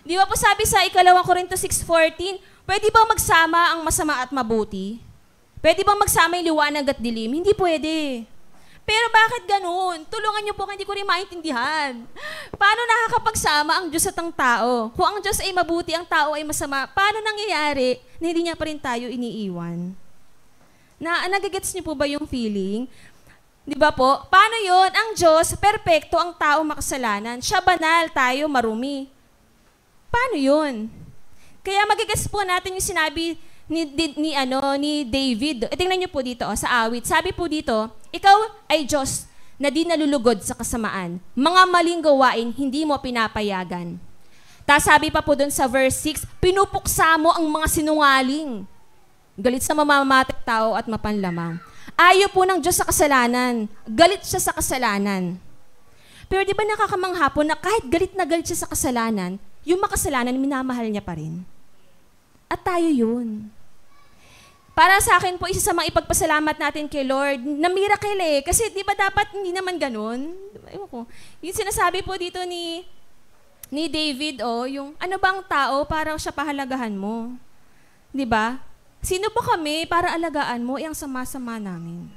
Di ba po sabi sa 2 Corinto 6:14, pwede ba magsama ang masama at mabuti? Pwede ba magsama yung liwanag at dilim? Hindi pwede. Pero bakit ganun? Tulungan niyo po, hindi ko rin maintindihan. Paano nakakapagsama ang Diyos at ang tao? Kung ang Diyos ay mabuti, ang tao ay masama, paano nangyayari na hindi niya pa rin tayo iniiwan? Nagigets niyo po ba yung feeling? Di ba po? Paano yun? Ang Diyos, perpekto, ang tao makasalanan. Siya banal, tayo marumi. Paano yun? Kaya magigets po natin yung sinabi ni David. Tingnan niyo po dito sa awit. Sabi po dito, ikaw ay Diyos na di nalulugod sa kasamaan. Mga maling gawain hindi mo pinapayagan. Tapos sabi pa po doon sa verse 6, pinupuksa mo ang mga sinungaling. Galit sa mamamatay tao at mapanlamang. Ayaw po ng Diyos sa kasalanan. Galit siya sa kasalanan. Pero di ba nakakamangha po na kahit galit na galit siya sa kasalanan, yung makasalanan, minamahal niya pa rin. At tayo yun. Para sa akin po, isa sa mga ipagpasalamat natin kay Lord, na miracle eh. Kasi di ba dapat hindi naman ganun? Ewan ko. Yung sinasabi po dito ni David, yung ano bang tao para siya pahalagahan mo? Di ba? Sino po kami para alagaan mo? Ang sama-sama namin.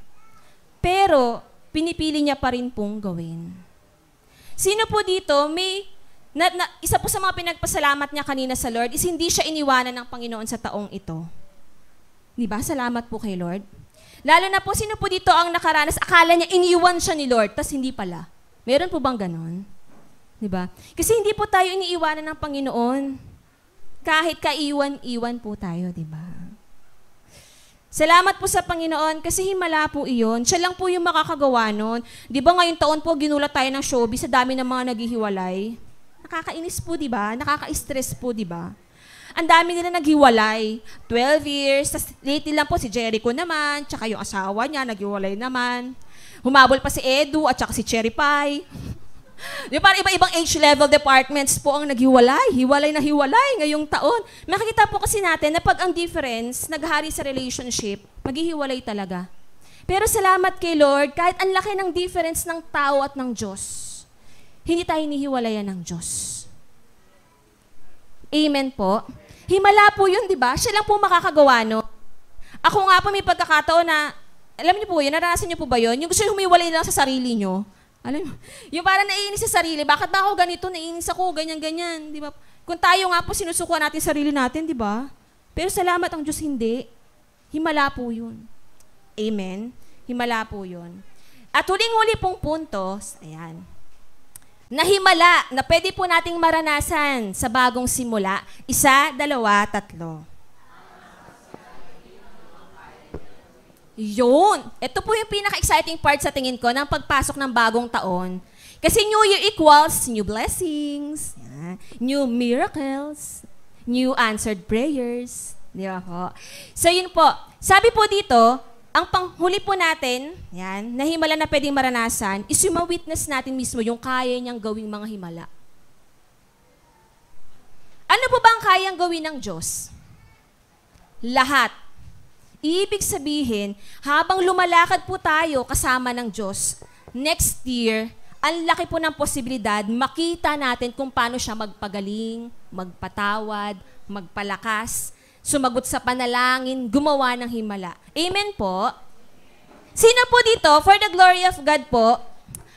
Pero, pinipili niya pa rin pong gawin. Sino po dito, isa po sa mga pinagpasalamat niya kanina sa Lord is hindi siya iniwanan ng Panginoon sa taong ito. Di ba? Salamat po kay Lord. Lalo na po, sino po dito ang nakaranas, akala niya iniwan siya ni Lord, tas hindi pala. Meron po bang ganon? Di ba? Kasi hindi po tayo iniiwanan ng Panginoon. Kahit kaiwan-iwan po tayo, di ba? Salamat po sa Panginoon kasi himala po iyon. Siya lang po yung makakagawa nun. Di ba ngayong taon po ginulat tayo ng showbiz sa dami ng mga naghihiwalay? Nakakainis po, di ba? Nakaka-stress po, di ba? Ang dami nila naghiwalay. 12 years. Tas lately lang po si Jericho naman, tsaka yung asawa niya, naghiwalay naman. Humabol pa si Edu at tsaka si Cherry Pie. Di ba, parang iba-ibang age level departments po ang naghiwalay. Hiwalay na hiwalay ngayong taon. Makikita po kasi natin na pag ang difference, naghari sa relationship, maghihiwalay talaga. Pero salamat kay Lord, kahit ang laki ng difference ng tao at ng Diyos, hindi tayo hinihiwalayan ng Diyos. Amen po. Himala po yun, di ba? Siya lang po makakagawa, no? Ako nga po may pagkakataon na, alam niyo po yun, naranasan niyo po ba yun? Yung gusto yung humiwalay lang sa sarili niyo. Alam mo, yung parang naiinis sa sarili, bakit ba ako ganito, naiinis ako, ganyan-ganyan, di ba? Kung tayo nga po sinusukuan natin sarili natin, di ba? Pero salamat ang Diyos hindi. Himala po yun. Amen? Himala po yun. At huling-huli pong puntos, ayan, na himala na pwede po nating maranasan sa bagong simula, 1, 2, 3. Yun. Ito po yung pinaka-exciting part sa tingin ko ng pagpasok ng bagong taon. Kasi New Year equals new blessings, new miracles, new answered prayers. Di ba po? So yun po. Sabi po dito, ang panghuli po natin, yan, na himala na pwedeng maranasan, is yung ma-witness natin mismo yung kaya niyang gawing mga himala. Ano po ba ang kayang gawin ng Diyos? Lahat. Ibig sabihin, habang lumalakad po tayo kasama ng Diyos, next year, ang laki po ng posibilidad, makita natin kung paano siya magpagaling, magpatawad, magpalakas, sumagot sa panalangin, gumawa ng himala. Amen po? Sino po dito, for the glory of God po,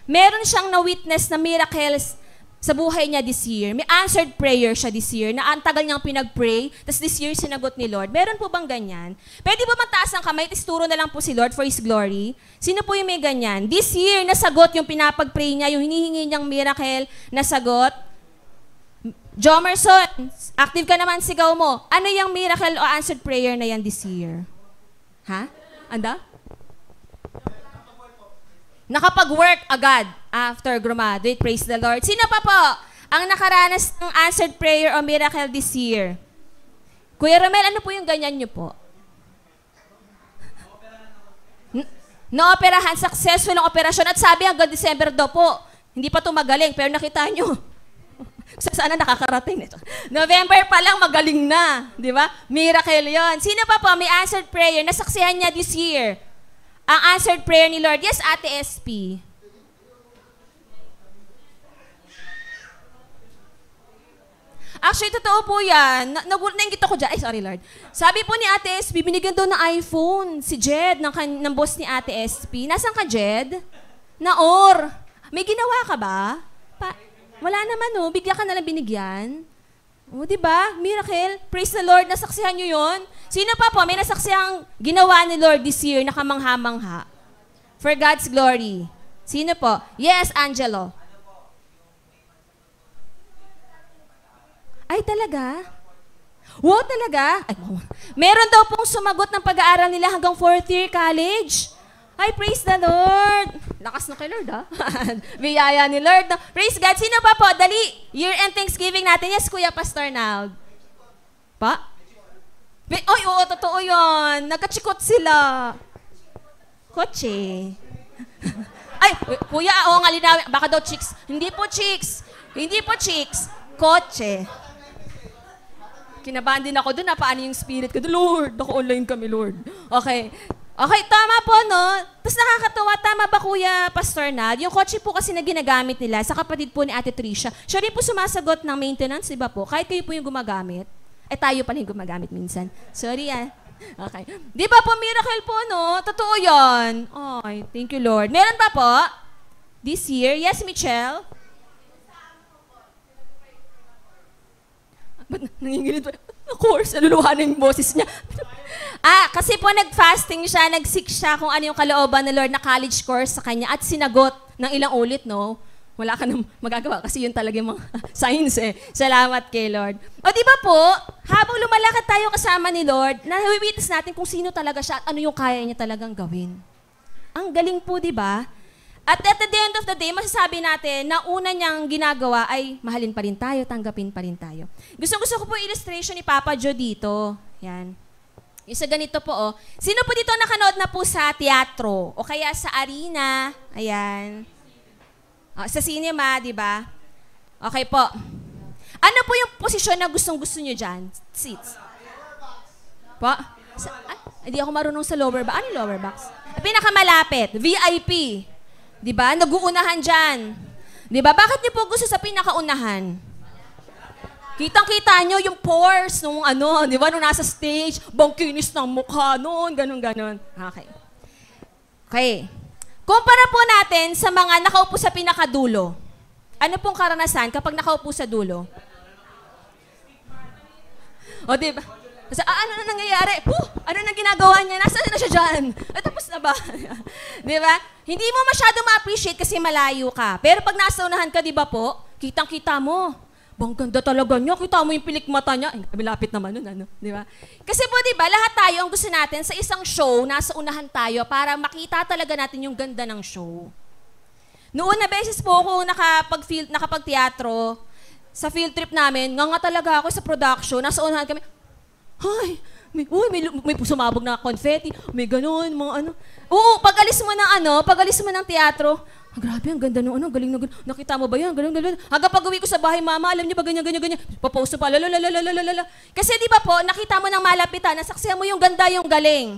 meron siyang na-witness na miracles sa buhay niya this year. May answered prayer siya this year, na ang tagal niyang pinag-pray, tapos this year sinagot ni Lord. Meron po bang ganyan? Pwede ba mataas ang kamay, turo na lang po si Lord for His glory? Sino po yung may ganyan? This year, nasagot yung pinapag-pray niya, yung hinihingi niyang miracle, nasagot? Jomerson, active ka naman, sigaw mo. Ano yung miracle o answered prayer na yan this year? Ha? Anda? Nakapag-work agad after graduate. Praise the Lord. Sino pa po ang nakaranas ng answered prayer o miracle this year? Kuya Romel, ano po yung ganyan nyo po? Naoperahan, successful ang operasyon. At sabi hanggang December daw po, hindi pa ito magaling, pero nakita nyo. Sana nakakarating nito. November pa lang, magaling na. Di ba? Miracle yon. Sino pa po may answered prayer? Nasaksihan niya this year. Ang answered prayer ni Lord. Yes, Ate SP. Actually, totoo po yan. Nainggit ako dyan. Ay, sorry, Lord. Sabi po ni Ate SP, binigyan daw ng iPhone si Jed, ng boss ni Ate SP. Nasaan ka, Jed? Naor. May ginawa ka ba? Wala naman, bigla ka nalang binigyan. O, diba? Miracle. Praise the Lord. Nasaksihan nyo yun? Sino pa po? May nasaksihang ginawa ni Lord this year na kamangha-mangha. For God's glory. Sino po? Yes, Angelo. Ay, talaga? Wow, talaga? Ay, meron daw pong sumagot ng pag-aaral nila hanggang 4th year college. Ay, praise the Lord. Lakas na kay Lord, ha? Biyaya ni Lord. No? Praise God. Sino pa po? Dali. Year-end Thanksgiving natin. Yes, Kuya Pastor Nald. Pa? Oy, oo, totoo yun. Nagkachikot sila. Kotse. Ay, Kuya, oo nga, linawin. Baka daw chicks. Hindi po chicks. Hindi po chicks. Kotse. Kinabahan din ako doon na paano yung spirit ko. Lord, naka-online kami, Lord. Okay. Okay, tama po, no? Tapos nakakatawa, tama ba, Kuya Pastor Nad? Yung kotse po kasi na ginagamit nila sa kapatid po ni Ate Tricia, siya rin po sumasagot ng maintenance, di ba po? Kahit kayo po yung gumagamit, tayo pa rin gumagamit minsan. Sorry, Okay. Di ba po, miracle po, no? Totoo yan. Ay, thank you, Lord. Meron pa po? This year? Yes, Michelle? Ba't nangingilit pa? Of course, naluluhanan yung boses niya. Kasi po nag-fasting siya, nag-sick siya kung ano yung kalooban ng Lord na college course sa kanya at sinagot ng ilang ulit, no? Wala ka nang magagawa kasi yun talaga yung mga signs eh. Salamat kay Lord. O di ba po, habang lumalakad tayo kasama ni Lord, nawiwitness natin kung sino talaga siya at ano yung kaya niya talagang gawin. Ang galing po, di ba? At at the end of the day, masasabi natin na una niyang ginagawa ay mahalin pa rin tayo, tanggapin pa rin tayo. Gusto ko po illustration ni Papa Joe dito. Yan. Yung sa ganito po, oh. Sino po dito nakanood na po sa teatro? O kaya sa arena? Ayan. Sa cinema, di ba? Okay po. Ano po yung posisyon na gustong-gusto nyo dyan? Seats. Po? Hindi ako marunong sa lower box. Ano yung lower box? Pinakamalapit. VIP. Di ba? Nag-uunahan dyan. Di ba? Bakit niyo po gusto sa pinakaunahan? Kitang-kita nyo yung pores nung ano, di ba? Nung nasa stage, bangkinis ng mukha noon, ganun-ganun. Okay. Okay. Kumpara po natin sa mga nakaupo sa pinakadulo. Ano pong karanasan kapag nakaupo sa dulo? O, di ba? Ano na nangyayari? Ano na ginagawa niya? Nasaan na siya dyan? Tapos na ba? Di ba? Hindi mo masyado ma-appreciate kasi malayo ka. Pero pag nasa unahan ka, di ba po, kitang-kita mo. Bang ganda talaga niya. Kita mo yung pilik mata niya. Ay, lapit naman nun, ano? Di ba? Kasi po, di ba, lahat tayo ang gusto natin sa isang show, nasa unahan tayo para makita talaga natin yung ganda ng show. Noon na beses po ako nakapag-teatro, sa field trip namin, nga talaga ako sa production, nasa unahan kami, ay, may sumabog na confetti, may ganun, mga ano. Oo, pag-alis mo ng teatro, grabe, ang ganda nung galing na ganun. Nakita mo ba yan? Ganun. Hanggang pag-uwi ko sa bahay, mama, alam niyo ba ganyan. Paposto pa, lalalala. Kasi di ba po, nakita mo ng malapitan, nasaksihan mo yung ganda, yung galing.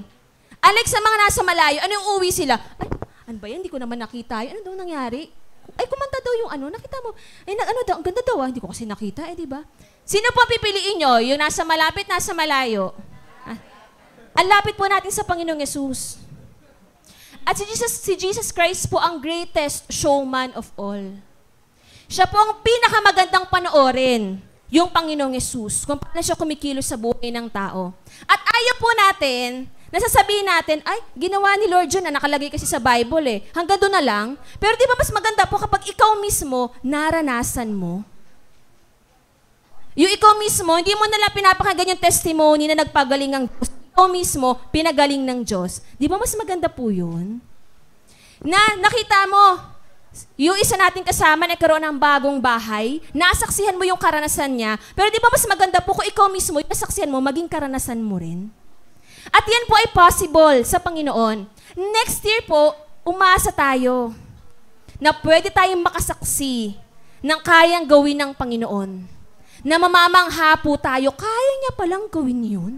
Unlike sa mga nasa malayo, ano yung uwi sila? Ay, ano ba yan? Hindi ko naman nakita. Ano daw nangyari? Ay, kumanta daw yung nakita mo. Ay, ang ganda daw, hindi ko kasi nakita, di ba? Sino po pipiliin nyo? Yung nasa malapit, nasa malayo? Ang lapit po natin sa Panginoong Yesus. At si Jesus Christ po ang greatest showman of all. Siya po ang pinakamagandang panoorin, yung Panginoong Yesus, kung paano siya kumikilos sa buhay ng tao. At ayaw po natin, nasasabihin natin, ay, ginawa ni Lord yun na nakalagay kasi sa Bible eh. Hanggang doon na lang. Pero di ba mas maganda po kapag ikaw mismo, naranasan mo? Yung ikaw mismo, hindi mo nalang pinapakinggan yung testimony na nagpagaling ng Diyos. Ikaw mismo, pinagaling ng Diyos. Di ba mas maganda po yun? Na nakita mo, yung isa nating kasama nagkaroon ng bagong bahay, nasaksihan mo yung karanasan niya, pero di ba mas maganda po kung ikaw mismo, yung nasaksihan mo, maging karanasan mo rin? At yan po ay possible sa Panginoon. Next year po, umasa tayo na pwede tayong makasaksi ng kayang gawin ng Panginoon. Na mamamangha po tayo, kaya niya palang gawin yun?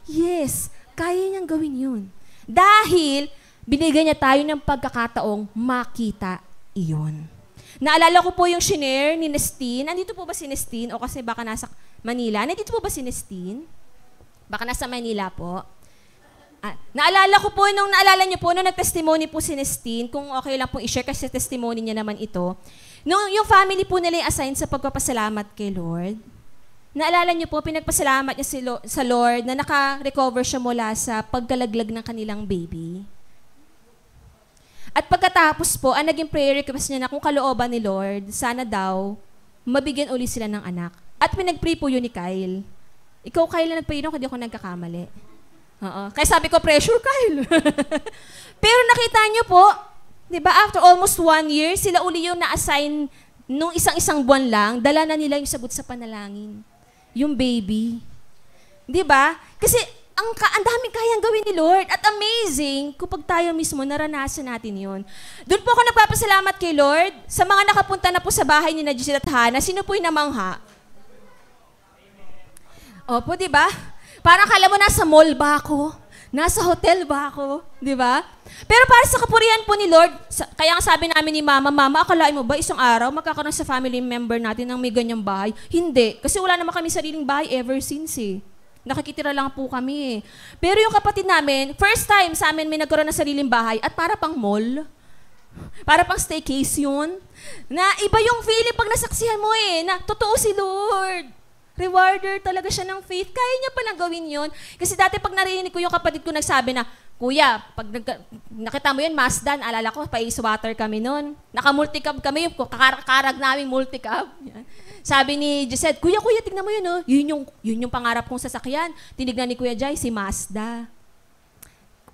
Yes, kaya niyang gawin yun. Dahil binigyan niya tayo ng pagkakataong makita iyon. Naalala ko po yung shinare ni Nestine. Nandito po ba si Nestine? O kasi baka nasa Manila. Nandito po ba si Nestine? Baka nasa Manila po. Naalala niyo po, nung nag-testimony po si Nestine, kung okay lang po i-share kasi testimony niya naman ito, nung yung family po nila yung assign sa pagpapasalamat kay Lord, naalala niyo po, pinagpasalamat niya sa Lord na naka-recover siya mula sa pagkalaglag ng kanilang baby. At pagkatapos po, ang naging prayer request niya na kung kalooban ni Lord, sana daw, mabigyan uli sila ng anak. At pinag-pray po yun ni Kyle. Ikaw, Kyle, na nag-pray nung hindi ako nagkakamali. Oo. Kaya sabi ko, pressure, Kyle. Pero nakita niyo po, di ba, after almost 1 year, sila uli yung na-assign nung isang buwan lang, dala na nila yung sagot sa panalangin. Yung baby. Di ba? Kasi ang daming kayang gawin ni Lord. At amazing, kapag tayo mismo, naranasan natin yun. Doon po ako nagpapasalamat kay Lord. Sa mga nakapunta na po sa bahay ni Giselle at Hannah, sino po yung namangha? Opo, di ba? Parang kala mo nasa mall ba ako? Nasa hotel ba ako? Di ba? Pero para sa kapurihan po ni Lord, kaya nga sabi namin ni Mama, Mama, akalain mo ba isang araw magkakaroon sa family member natin ng may ganyang bahay? Hindi. Kasi wala naman kami sariling bahay ever since eh. Nakikitira lang po kami eh. Pero yung kapatid namin, first time sa amin may nagkaroon ng sariling bahay at para pang mall. Para pang staycation. Na iba yung feeling pag nasaksihan mo eh, na totoo si Lord. Rewarder talaga siya ng faith. Kaya niya palang gawin yon. Kasi dati pag narinig ko yung kapatid ko nagsabi na, Kuya, pag nakita mo yun, Mazda, alala ko, pa-water kami noon. Naka-multicab kami, yung karag namin multicab. Yan. Sabi ni Gisette, Kuya, tignan mo yun, oh. Yun yung pangarap kong sasakyan. Tinignan ni Kuya Jai, si Mazda.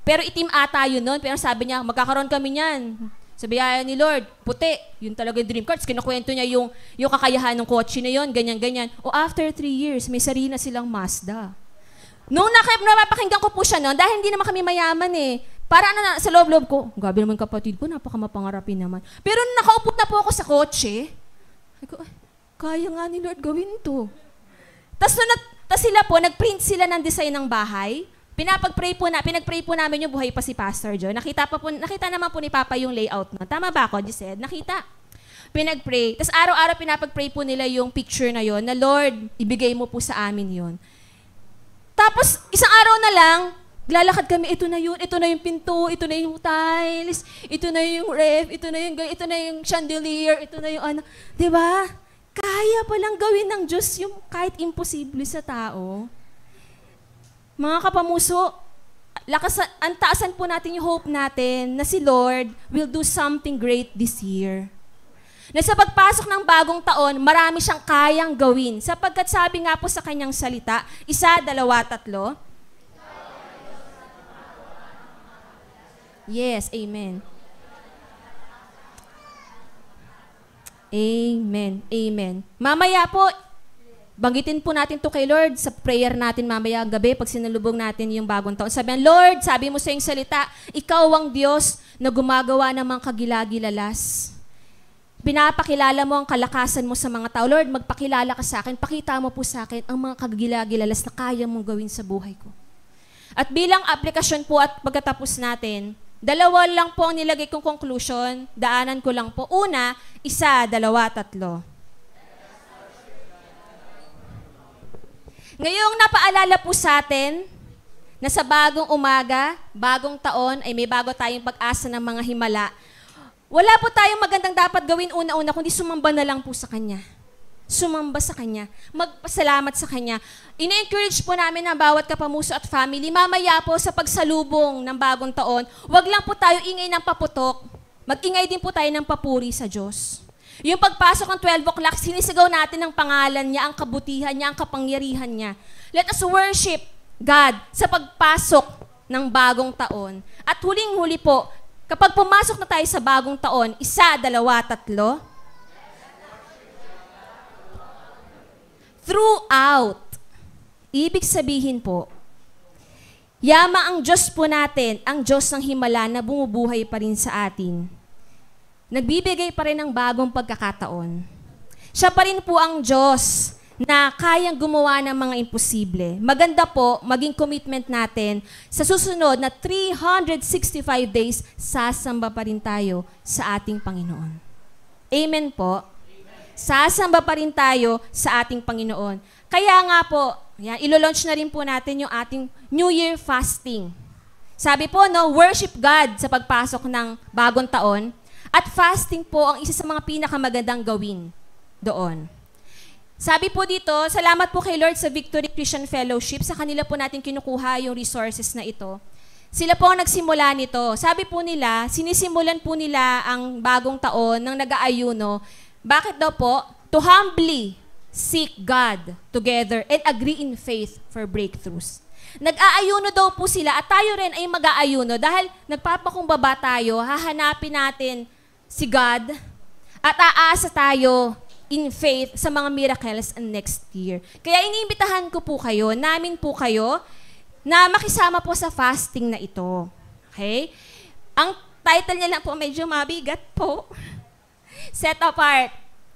Pero itim ata yun noon, pero sabi niya, magkakaroon kami niyan. Sabi ni Lord, puti, yun talaga yung dream cards. Kinukwento niya yung kakayahan ng kotse na yun, ganyan-ganyan. O after 3 years, may sarili na silang Mazda. Nung napapakinggan ko po siya noon, dahil hindi naman kami mayaman eh, para sa loob-loob ko, gabi naman kapatid ko, napakamapangarapin naman. Pero nung nakaupo na po ako sa kotse, kaya nga ni Lord gawin to. Tapos sila po, nag-print sila ng design ng bahay. Pinagpray po namin yung buhay pa si Pastor Joe. Nakita naman po ni Papa yung layout na. Tama ba ako, Giselle? Nakita. Pinagpray. Tapos araw-araw pinapagpray po nila yung picture na yon na Lord, ibigay mo po sa amin yon. Tapos isang araw na lang, lalakad kami, ito na yung pinto, ito na yung tiles, ito na yung ref, ito na yung chandelier, ito na yung ano. Diba? Kaya palang gawin ng Diyos yung kahit imposible sa tao. Mga kapamuso, taasan po natin yung hope natin na si Lord will do something great this year. Na sa pagpasok ng bagong taon, marami siyang kayang gawin. Sapagkat sabi nga po sa kanyang salita, 1, 2, 3. Yes, amen. Amen, amen. Mamaya po, banggitin po natin to kay Lord sa prayer natin mamaya gabi pag sinalubong natin yung bagong taon. Sabihan, Lord, sabi mo sa iyong salita, ikaw ang Diyos na gumagawa ng mga kagilagilalas. Pinapakilala mo ang kalakasan mo sa mga tao. Lord, magpakilala ka sa akin, pakita mo po sa akin ang mga kagilagilalas na kaya mong gawin sa buhay ko. At bilang aplikasyon po at pagkatapos natin, 2 lang po ang nilagay kong conclusion, daanan ko lang po. Una, 1, 2, 3. Ngayong napaalala po sa atin na sa bagong umaga, bagong taon, ay may bago tayong pag-asa ng mga himala. Wala po tayong magandang dapat gawin una-una, kundi sumamba na lang po sa Kanya. Sumamba sa Kanya. Magpasalamat sa Kanya. Ina-encourage po namin ang bawat kapamuso at family. Mamaya po sa pagsalubong ng bagong taon, wag lang po tayo ingay ng paputok. Mag-ingay din po tayo ng papuri sa Diyos. Yung pagpasok ng 12 o'clock, sinisigaw natin ang pangalan niya, ang kabutihan niya, ang kapangyarihan niya. Let us worship God sa pagpasok ng bagong taon. At huling-huli po, kapag pumasok na tayo sa bagong taon, 1, 2, 3, throughout. Ibig sabihin po, yama ang Diyos po natin, ang Diyos ng himala na bumubuhay pa rin sa atin. Nagbibigay pa rin ng bagong pagkakataon. Siya pa rin po ang Diyos na kayang gumawa ng mga imposible. Maganda po, maging commitment natin, sa susunod na 365 days, sasamba pa rin tayo sa ating Panginoon. Amen po? Sasamba pa rin tayo sa ating Panginoon. Kaya nga po, yan, ilo-launch na rin po natin yung ating New Year fasting. Sabi po, no, worship God sa pagpasok ng bagong taon. At fasting po ang isa sa mga pinakamagandang gawin doon. Sabi po dito, salamat po kay Lord sa Victory Christian Fellowship. Sa kanila po natin kinukuha yung resources na ito. Sila po ang nagsimula nito. Sabi po nila, sinisimulan po nila ang bagong taon ng nag-aayuno. Bakit daw po? To humbly seek God together and agree in faith for breakthroughs. Nag-aayuno daw po sila at tayo rin ay mag-aayuno dahil nagpapakumbaba tayo, hahanapin natin si God at aasa tayo in faith sa mga miracles next year. Kaya iniimbitahan ko po kayo, namin po kayo, na makisama po sa fasting na ito. Okay? Ang title niya lang po medyo mabigat po. Set apart.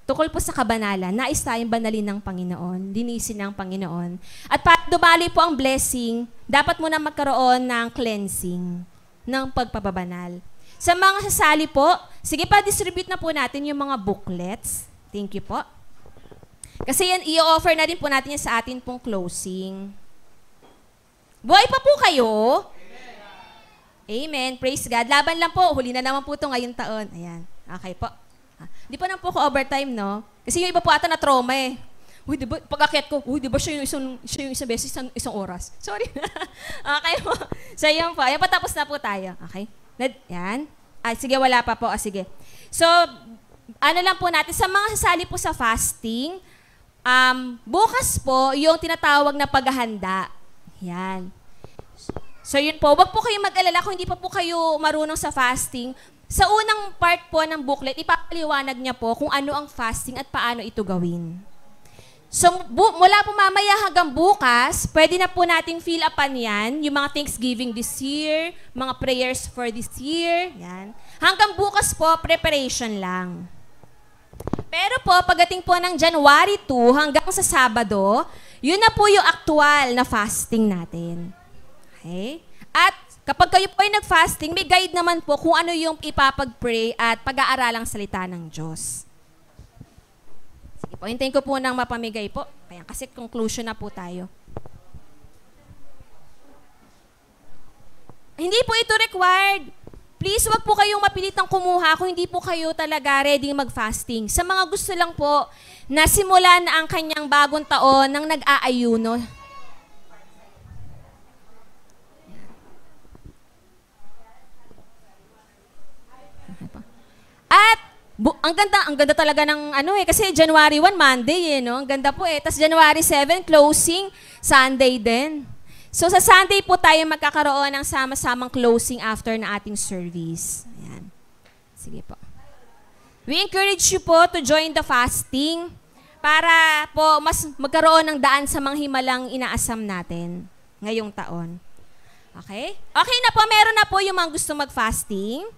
Tukol po sa kabanalan, nais tayong banalin ng Panginoon, linisin ng Panginoon. At para dumali po ang blessing, dapat muna magkaroon ng cleansing, ng pagpapabanal. Sa mga sasali po, sige pa, distribute na po natin yung mga booklets. Thank you po. Kasi yan, i-offer na din po natin yan sa atin pong closing. Buhay pa po kayo. Amen. Praise God. Laban lang po. Huli na naman po ito ngayong taon. Ayan. Okay po. Di pa naman po ako overtime, no? Kasi yung iba po ata na trauma eh. Uy, di ba, pag-akit ko, uy, di ba siya yung isang beses, isang oras? Sorry. Okay po. So, yun po. Ayan, patapos na po tayo. Okay? Yan. Sige, wala pa po. Sige. So, ano lang po natin, sa mga sasali po sa fasting, bukas po, yung tinatawag na paghahanda. Yan. So, yun po. Wag po kayong mag-alala kung hindi pa po kayo marunong sa fasting. Sa unang part po ng booklet, ipapaliwanag niya po kung ano ang fasting at paano ito gawin. So, mula po mamaya hanggang bukas, pwede na po nating fill upan yan, yung mga Thanksgiving this year, mga prayers for this year, yan. Hanggang bukas po, preparation lang. Pero po, pagdating po ng January 2 hanggang sa Sabado, yun na po yung actual na fasting natin. Okay? At kapag kayo po ay nag-fasting, may guide naman po kung ano yung ipapag-pray at pag-aaralang salita ng Diyos. Sige po, hintayin ko po ng mapamigay po. Kaya kasi conclusion na po tayo. Hindi po ito required. Please, wag po kayong mapilitang kumuha kung hindi po kayo talaga ready mag-fasting. Sa mga gusto lang po na simulan ang kanyang bagong taon ng nag-aayuno. At ang ganda talaga ng kasi January 1 Monday no. Ang ganda po eh. Tas January 7 closing Sunday din. So sa Sunday po tayo magkakaroon ng sama-samang closing after na ating service. Ayan. Sige po. We encourage you po to join the fasting para po mas magkaroon ng daan sa mga himalang inaasam natin ngayong taon. Okay? Okay na po, meron na po yung mga gusto mag-fasting.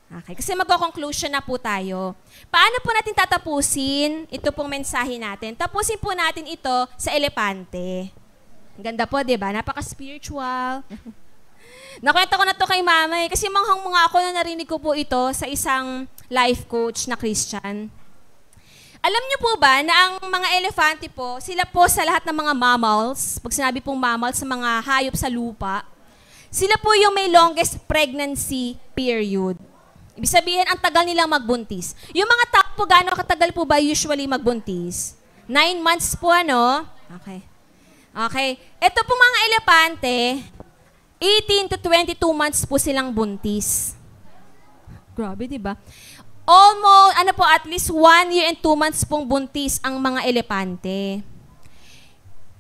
Okay, kasi magko-conclusion na po tayo. Paano po natin tatapusin ito pong mensahe natin? Tapusin po natin ito sa elepante. Ang ganda po, di ba? Napaka-spiritual. Nakwento ko na to kay mama kasi manghang-mga ako na narinig ko po ito sa isang life coach na Christian. Alam niyo po ba na ang mga elefante po, sila po sa lahat ng mga mammals, pag sinabi pong mammals, sa mga hayop sa lupa, sila po yung may longest pregnancy period. Ibig sabihin, ang tagal nilang magbuntis. Yung mga tao po, gano'ng katagal po ba usually magbuntis? 9 months po, ano? Okay. Okay. Ito po mga elepante, 18 to 22 months po silang buntis. Grabe, di ba? Almost, at least 1 year and 2 months pong buntis ang mga elepante.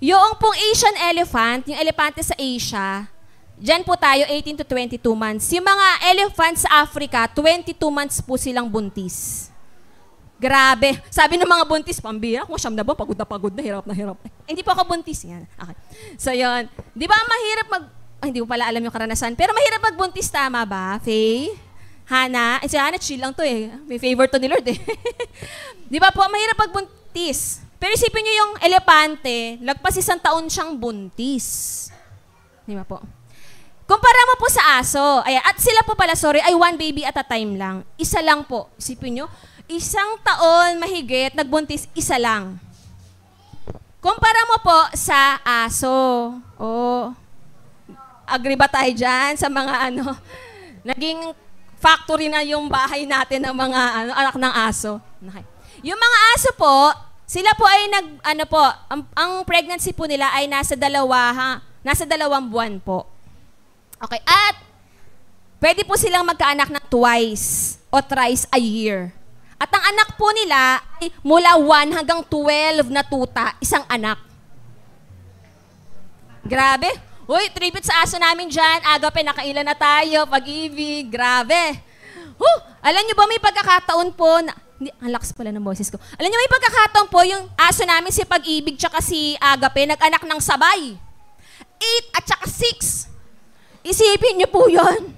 Yung pong Asian elephant, yung elepante sa Asia, diyan po tayo, 18 to 22 months. Yung mga elephants sa Africa, 22 months po silang buntis. Grabe. Sabi ng mga buntis, pambira, kung siyam na ba, pagod na, hirap na hirap. Hindi po ako buntis. Yan. Okay. So, yun. Di ba mahirap hindi ko pala alam yung karanasan, pero mahirap magbuntis, tama ba, Faye? Hana? Si Hana, chill lang to eh. May favor to ni Lord eh. Di ba po, mahirap magbuntis. Pero isipin nyo yung elepante, lagpas 1 taon siyang buntis. Di ba po? Kumpara mo po sa aso, ayan, at sila po pala, ay 1 baby at a time lang. Isa lang po. Isipin nyo, 1 taon mahigit, nagbuntis, isa lang. Kumpara mo po sa aso. Agree ba tayo dyan sa mga naging factory na yung bahay natin ng mga anak ng aso. Okay. Yung mga aso po, sila po ay ang pregnancy po nila ay nasa 2 buwan po. Okay, at pwede po silang magkaanak ng twice o thrice a year. At ang anak po nila ay mula 1 hanggang 12 na tuta, isang anak. Grabe. Uy, tribute sa aso namin dyan. Agape, nakailan na tayo. Pag-ibig. Grabe. Alam nyo ba may pagkakataon po na... Ang lakas pala ng boses ko. Alam nyo may pagkakataon po yung aso namin si Pag-ibig tsaka si Agape nag-anak ng sabay. 8 at tsaka 6. Isipin niyo po yun.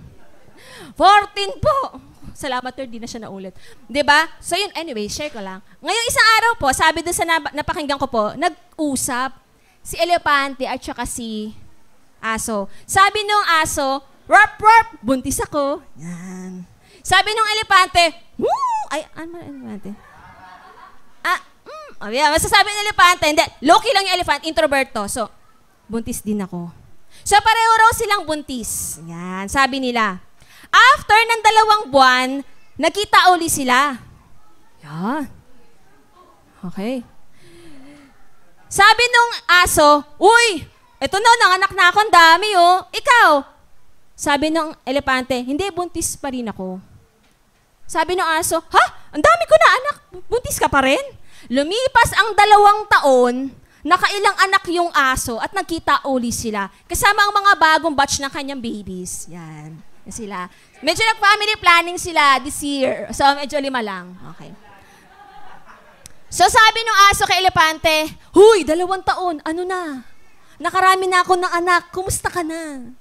14 po. Salamat Lord, di na siya naulit. 'Di ba? So yun, anyway, share ko lang. Ngayong isang araw po, sabi doon sa napakinggan ko po, nag-usap si elepante at saka si aso. Sabi nung aso, "Rap, rap, buntis ako." Yan. Sabi nung elepante, ay, ano man elepante? Yeah, masasabi ng elepante, hindi, low-key lang yung elephant, introvert to. So, buntis din ako. So, pareho raw silang buntis. Yan, sabi nila. After ng 2 buwan, nagkita uli sila. Yan. Okay. Sabi nung aso, "Uy, eto na, nanganak na ako, ang dami oh. Ikaw?" Sabi nung elepante, "Hindi, buntis pa rin ako." Sabi nung aso, "Ha? Ang dami ko na anak, buntis ka pa rin?" Lumipas ang 2 taon, nakailang anak yung aso at nagkita uli sila. Kasama ang mga bagong batch ng kanyang babies. Yan. Yan sila. Medyo nag-family planning sila this year. So, medyo 5 lang. Okay. So, sabi nung aso kay elepante, "Huy, 2 taon, ano na? Nakarami na ako ng anak, kumusta ka na?"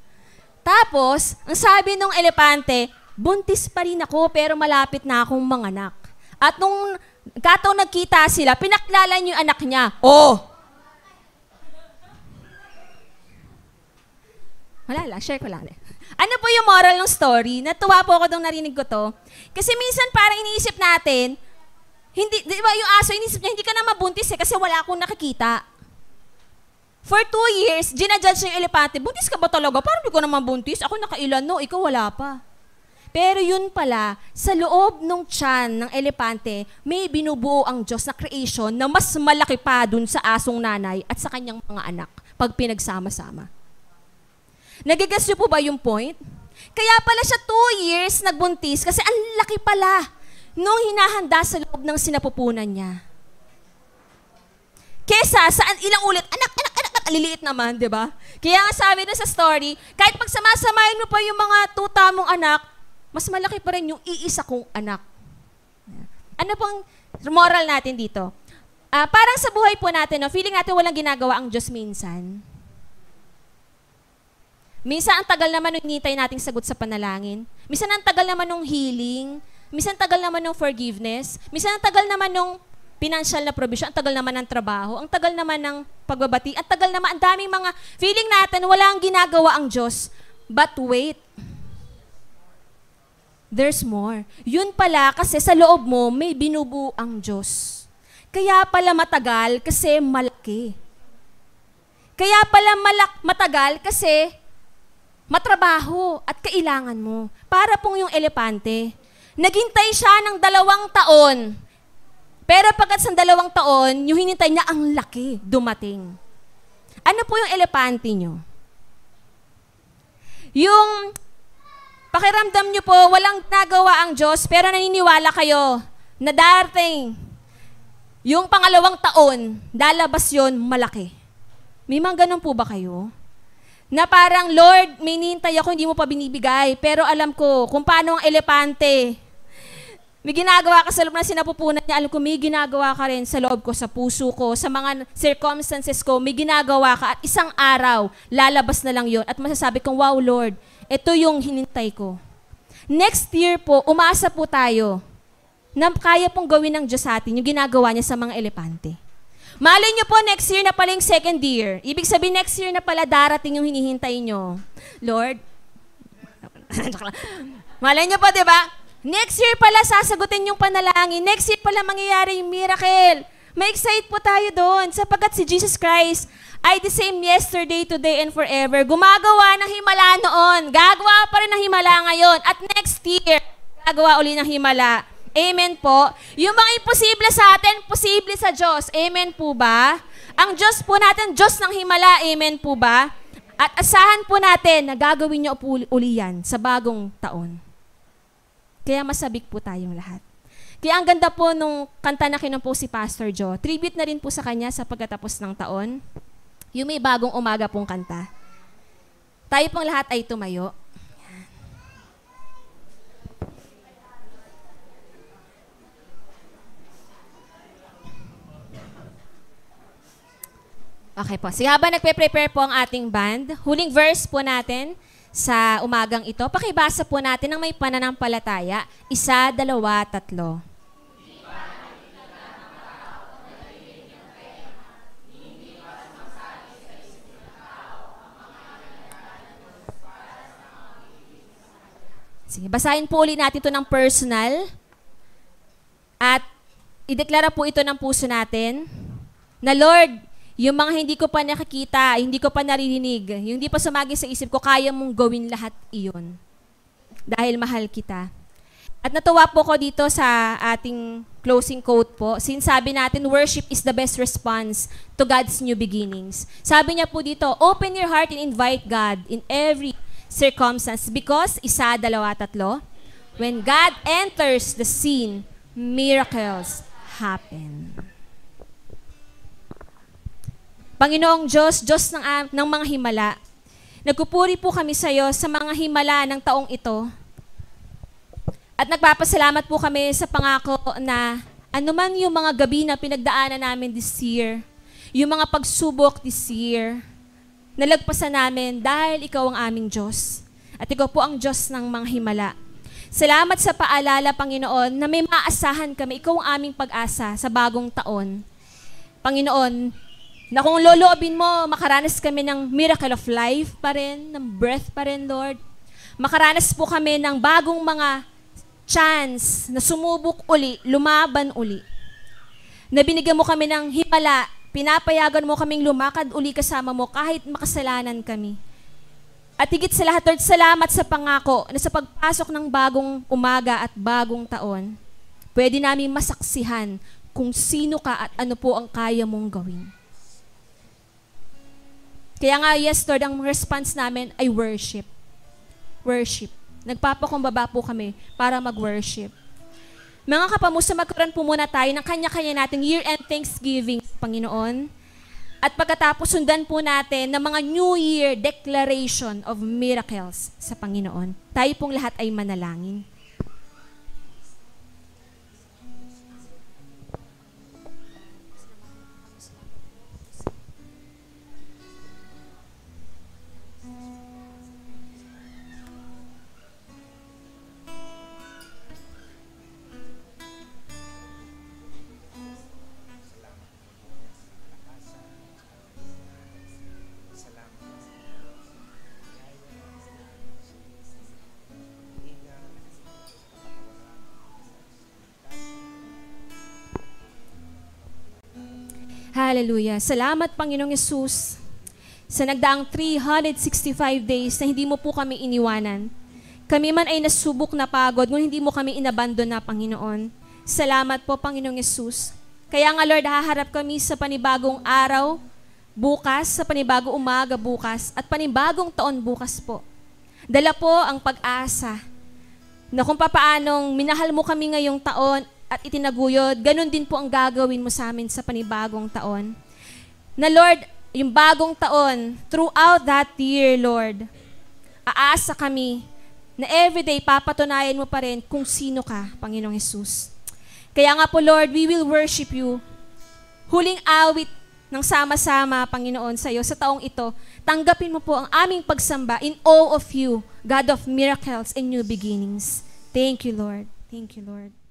Tapos, ang sabi nung elepante, "Buntis pa rin ako pero malapit na akong manganak." At nung kataon nagkita sila, pinakilala niyo yung anak niya. Oh! Wala lang, share ko lang. Ano po yung moral ng story? Natuwa po ako nung narinig ko to. Kasi minsan parang iniisip natin, hindi, di ba yung aso, iniisip niya, hindi ka na mabuntis kasi wala akong nakikita. For 2 years, ginajudge niya yung elepante, "Buntis ka ba talaga? Parang di ko naman buntis. Ako nakailan, no? Ikaw wala pa." Pero yun pala, sa loob ng tiyan ng elepante, may binubuo ang Diyos na creation na mas malaki pa dun sa asong nanay at sa kanyang mga anak pag pinagsama-sama. Nagigas niyo po ba yung point? Kaya pala siya 2 years nagbuntis kasi ang laki pala nung hinahanda sa loob ng sinapupunan niya. Kesa saan ilang ulit, anak, aliliit naman, di ba? Kaya nga sabi na sa story, kahit pagsamasamahin mo pa yung mga tuta mong anak, mas malaki pa rin yung iisa kong anak. Ano pong moral natin dito? Parang sa buhay po natin, no, feeling natin walang ginagawa ang Diyos minsan. Minsan ang tagal naman nung hinihintay nating sagot sa panalangin. Minsan ang tagal naman nung healing. Minsan ang tagal naman nung forgiveness. Minsan ang tagal naman nung financial na provision. Ang tagal naman ng trabaho. Ang tagal naman ng pagbabati. Ang tagal naman, ang daming mga feeling natin walang ginagawa ang Diyos. But wait. There's more. Yun pala kasi sa loob mo may binubuo ang Diyos. Kaya pala matagal kasi malaki. Kaya pala matagal kasi matrabaho at kailangan mo. Para pong yung elepante. Naghintay siya ng 2 taon. Pero pagkat sa 2 taon, yung hinintay niya ang laki dumating. Ano po yung elepante nyo? Yung pakiramdam nyo po, walang nagawa ang Diyos, pero naniniwala kayo na darating yung 2 taon, lalabas yon malaki. May mga ganun po ba kayo? Na parang, "Lord, may hinihintay ako, hindi mo pa binibigay, pero alam ko kung paano ang elepante. May ginagawa ka sa loob na sinapupunan niya, alam ko may ginagawa ka rin sa loob ko, sa puso ko, sa mga circumstances ko, may ginagawa ka at isang araw, lalabas na lang yon at masasabi kong, wow Lord, ito yung hinintay ko." Next year po, umasa po tayo na kaya pong gawin ng Diyos sa atin yung ginagawa niya sa mga elepante. Malay niyo po, next year na pala yung 2nd year. Ibig sabihin, next year na pala darating yung hinihintay nyo. Lord, malay niyo po, di ba? Next year pala sasagutin yung panalangin. Next year pala mangyayari yung miracle. May-excite po tayo doon sapagkat si Jesus Christ ay the same yesterday, today, and forever. Gumagawa ng himala noon. Gagawa pa rin ng himala ngayon. At next year, gagawa uli ng himala. Amen po. Yung mga imposible sa atin, posible sa Diyos. Amen po ba? Ang Diyos po natin, Diyos ng himala. Amen po ba? At asahan po natin na gagawin niyo uli yan sa bagong taon. Kaya masabik po tayong lahat. Kaya ang ganda po nung kanta na kinumpos si Pastor Joe. Tribute na rin po sa kanya sa pagkatapos ng taon. Yung may bagong umaga pong kanta. Tayo pong lahat ay tumayo. Okay po. Sige, habang nagpe-prepare po ang ating band, huling verse po natin sa umagang ito. Pakibasa po natin ng may pananampalataya. 1, 2, 3. Sige, basahin po ulit natin ito ng personal. At ideklara po ito ng puso natin na Lord, yung mga hindi ko pa nakikita, hindi ko pa naririnig, yung hindi pa sumagi sa isip ko, kaya mong gawin lahat iyon. Dahil mahal kita. At natuwa po ko dito sa ating closing quote po. Sinasabi natin, worship is the best response to God's new beginnings. Sabi niya po dito, open your heart and invite God in every circumstance because, 1, 2, 3, when God enters the scene, miracles happen. Panginoong Diyos, Diyos ng mga himala, nagpupuri po kami sa iyo sa mga himala ng taong ito. At nagpapasalamat po kami sa pangako na anuman yung mga gabi na pinagdaanan namin this year, yung mga pagsubok this year, nalagpasan namin dahil ikaw ang aming Diyos. At ikaw po ang Diyos ng mga himala. Salamat sa paalala, Panginoon, na may maasahan kami. Ikaw ang aming pag-asa sa bagong taon. Panginoon, na kung loloobin mo, makaranas kami ng miracle of life pa rin, ng breath pa rin, Lord. Makaranas po kami ng bagong mga chance na sumubok uli, lumaban uli. Na binigyan mo kami ng himala, pinapayagan mo kaming lumakad uli kasama mo kahit makasalanan kami. At higit sa lahat, Lord, salamat sa pangako na sa pagpasok ng bagong umaga at bagong taon, pwede namin masaksihan kung sino ka at ano po ang kaya mong gawin. Kaya nga, yes, Lord, ang response namin ay worship. Worship. Nagpapakumbaba po kami para mag-worship. Mga kapamusa, magkaroon po muna tayo ng kanya-kanya nating year-end Thanksgiving, Panginoon. At pagkatapos, sundan po natin ng mga New Year declaration of miracles sa Panginoon. Tayo pong lahat ay manalangin. Hallelujah. Salamat, Panginoong Yesus, sa nagdaang 365 days na hindi mo po kami iniwanan. Kami man ay nasubok na pagod, ngunit hindi mo kami inabandon na, Panginoon. Salamat po, Panginoong Yesus. Kaya nga, Lord, haharap kami sa panibagong araw, bukas, sa panibagong umaga bukas, at panibagong taon bukas po. Dala po ang pag-asa na kung papaanong minahal mo kami ngayong taon at itinaguyod, ganun din po ang gagawin mo sa amin sa panibagong taon. Na Lord, yung bagong taon, throughout that year, Lord, aasa kami na everyday papatunayan mo pa rin kung sino ka, Panginoong Hesus. Kaya nga po, Lord, we will worship you. Huling awit ng sama-sama, Panginoon, sa iyo sa taong ito, tanggapin mo po ang aming pagsamba in awe of you, God of miracles and new beginnings. Thank you, Lord. Thank you, Lord.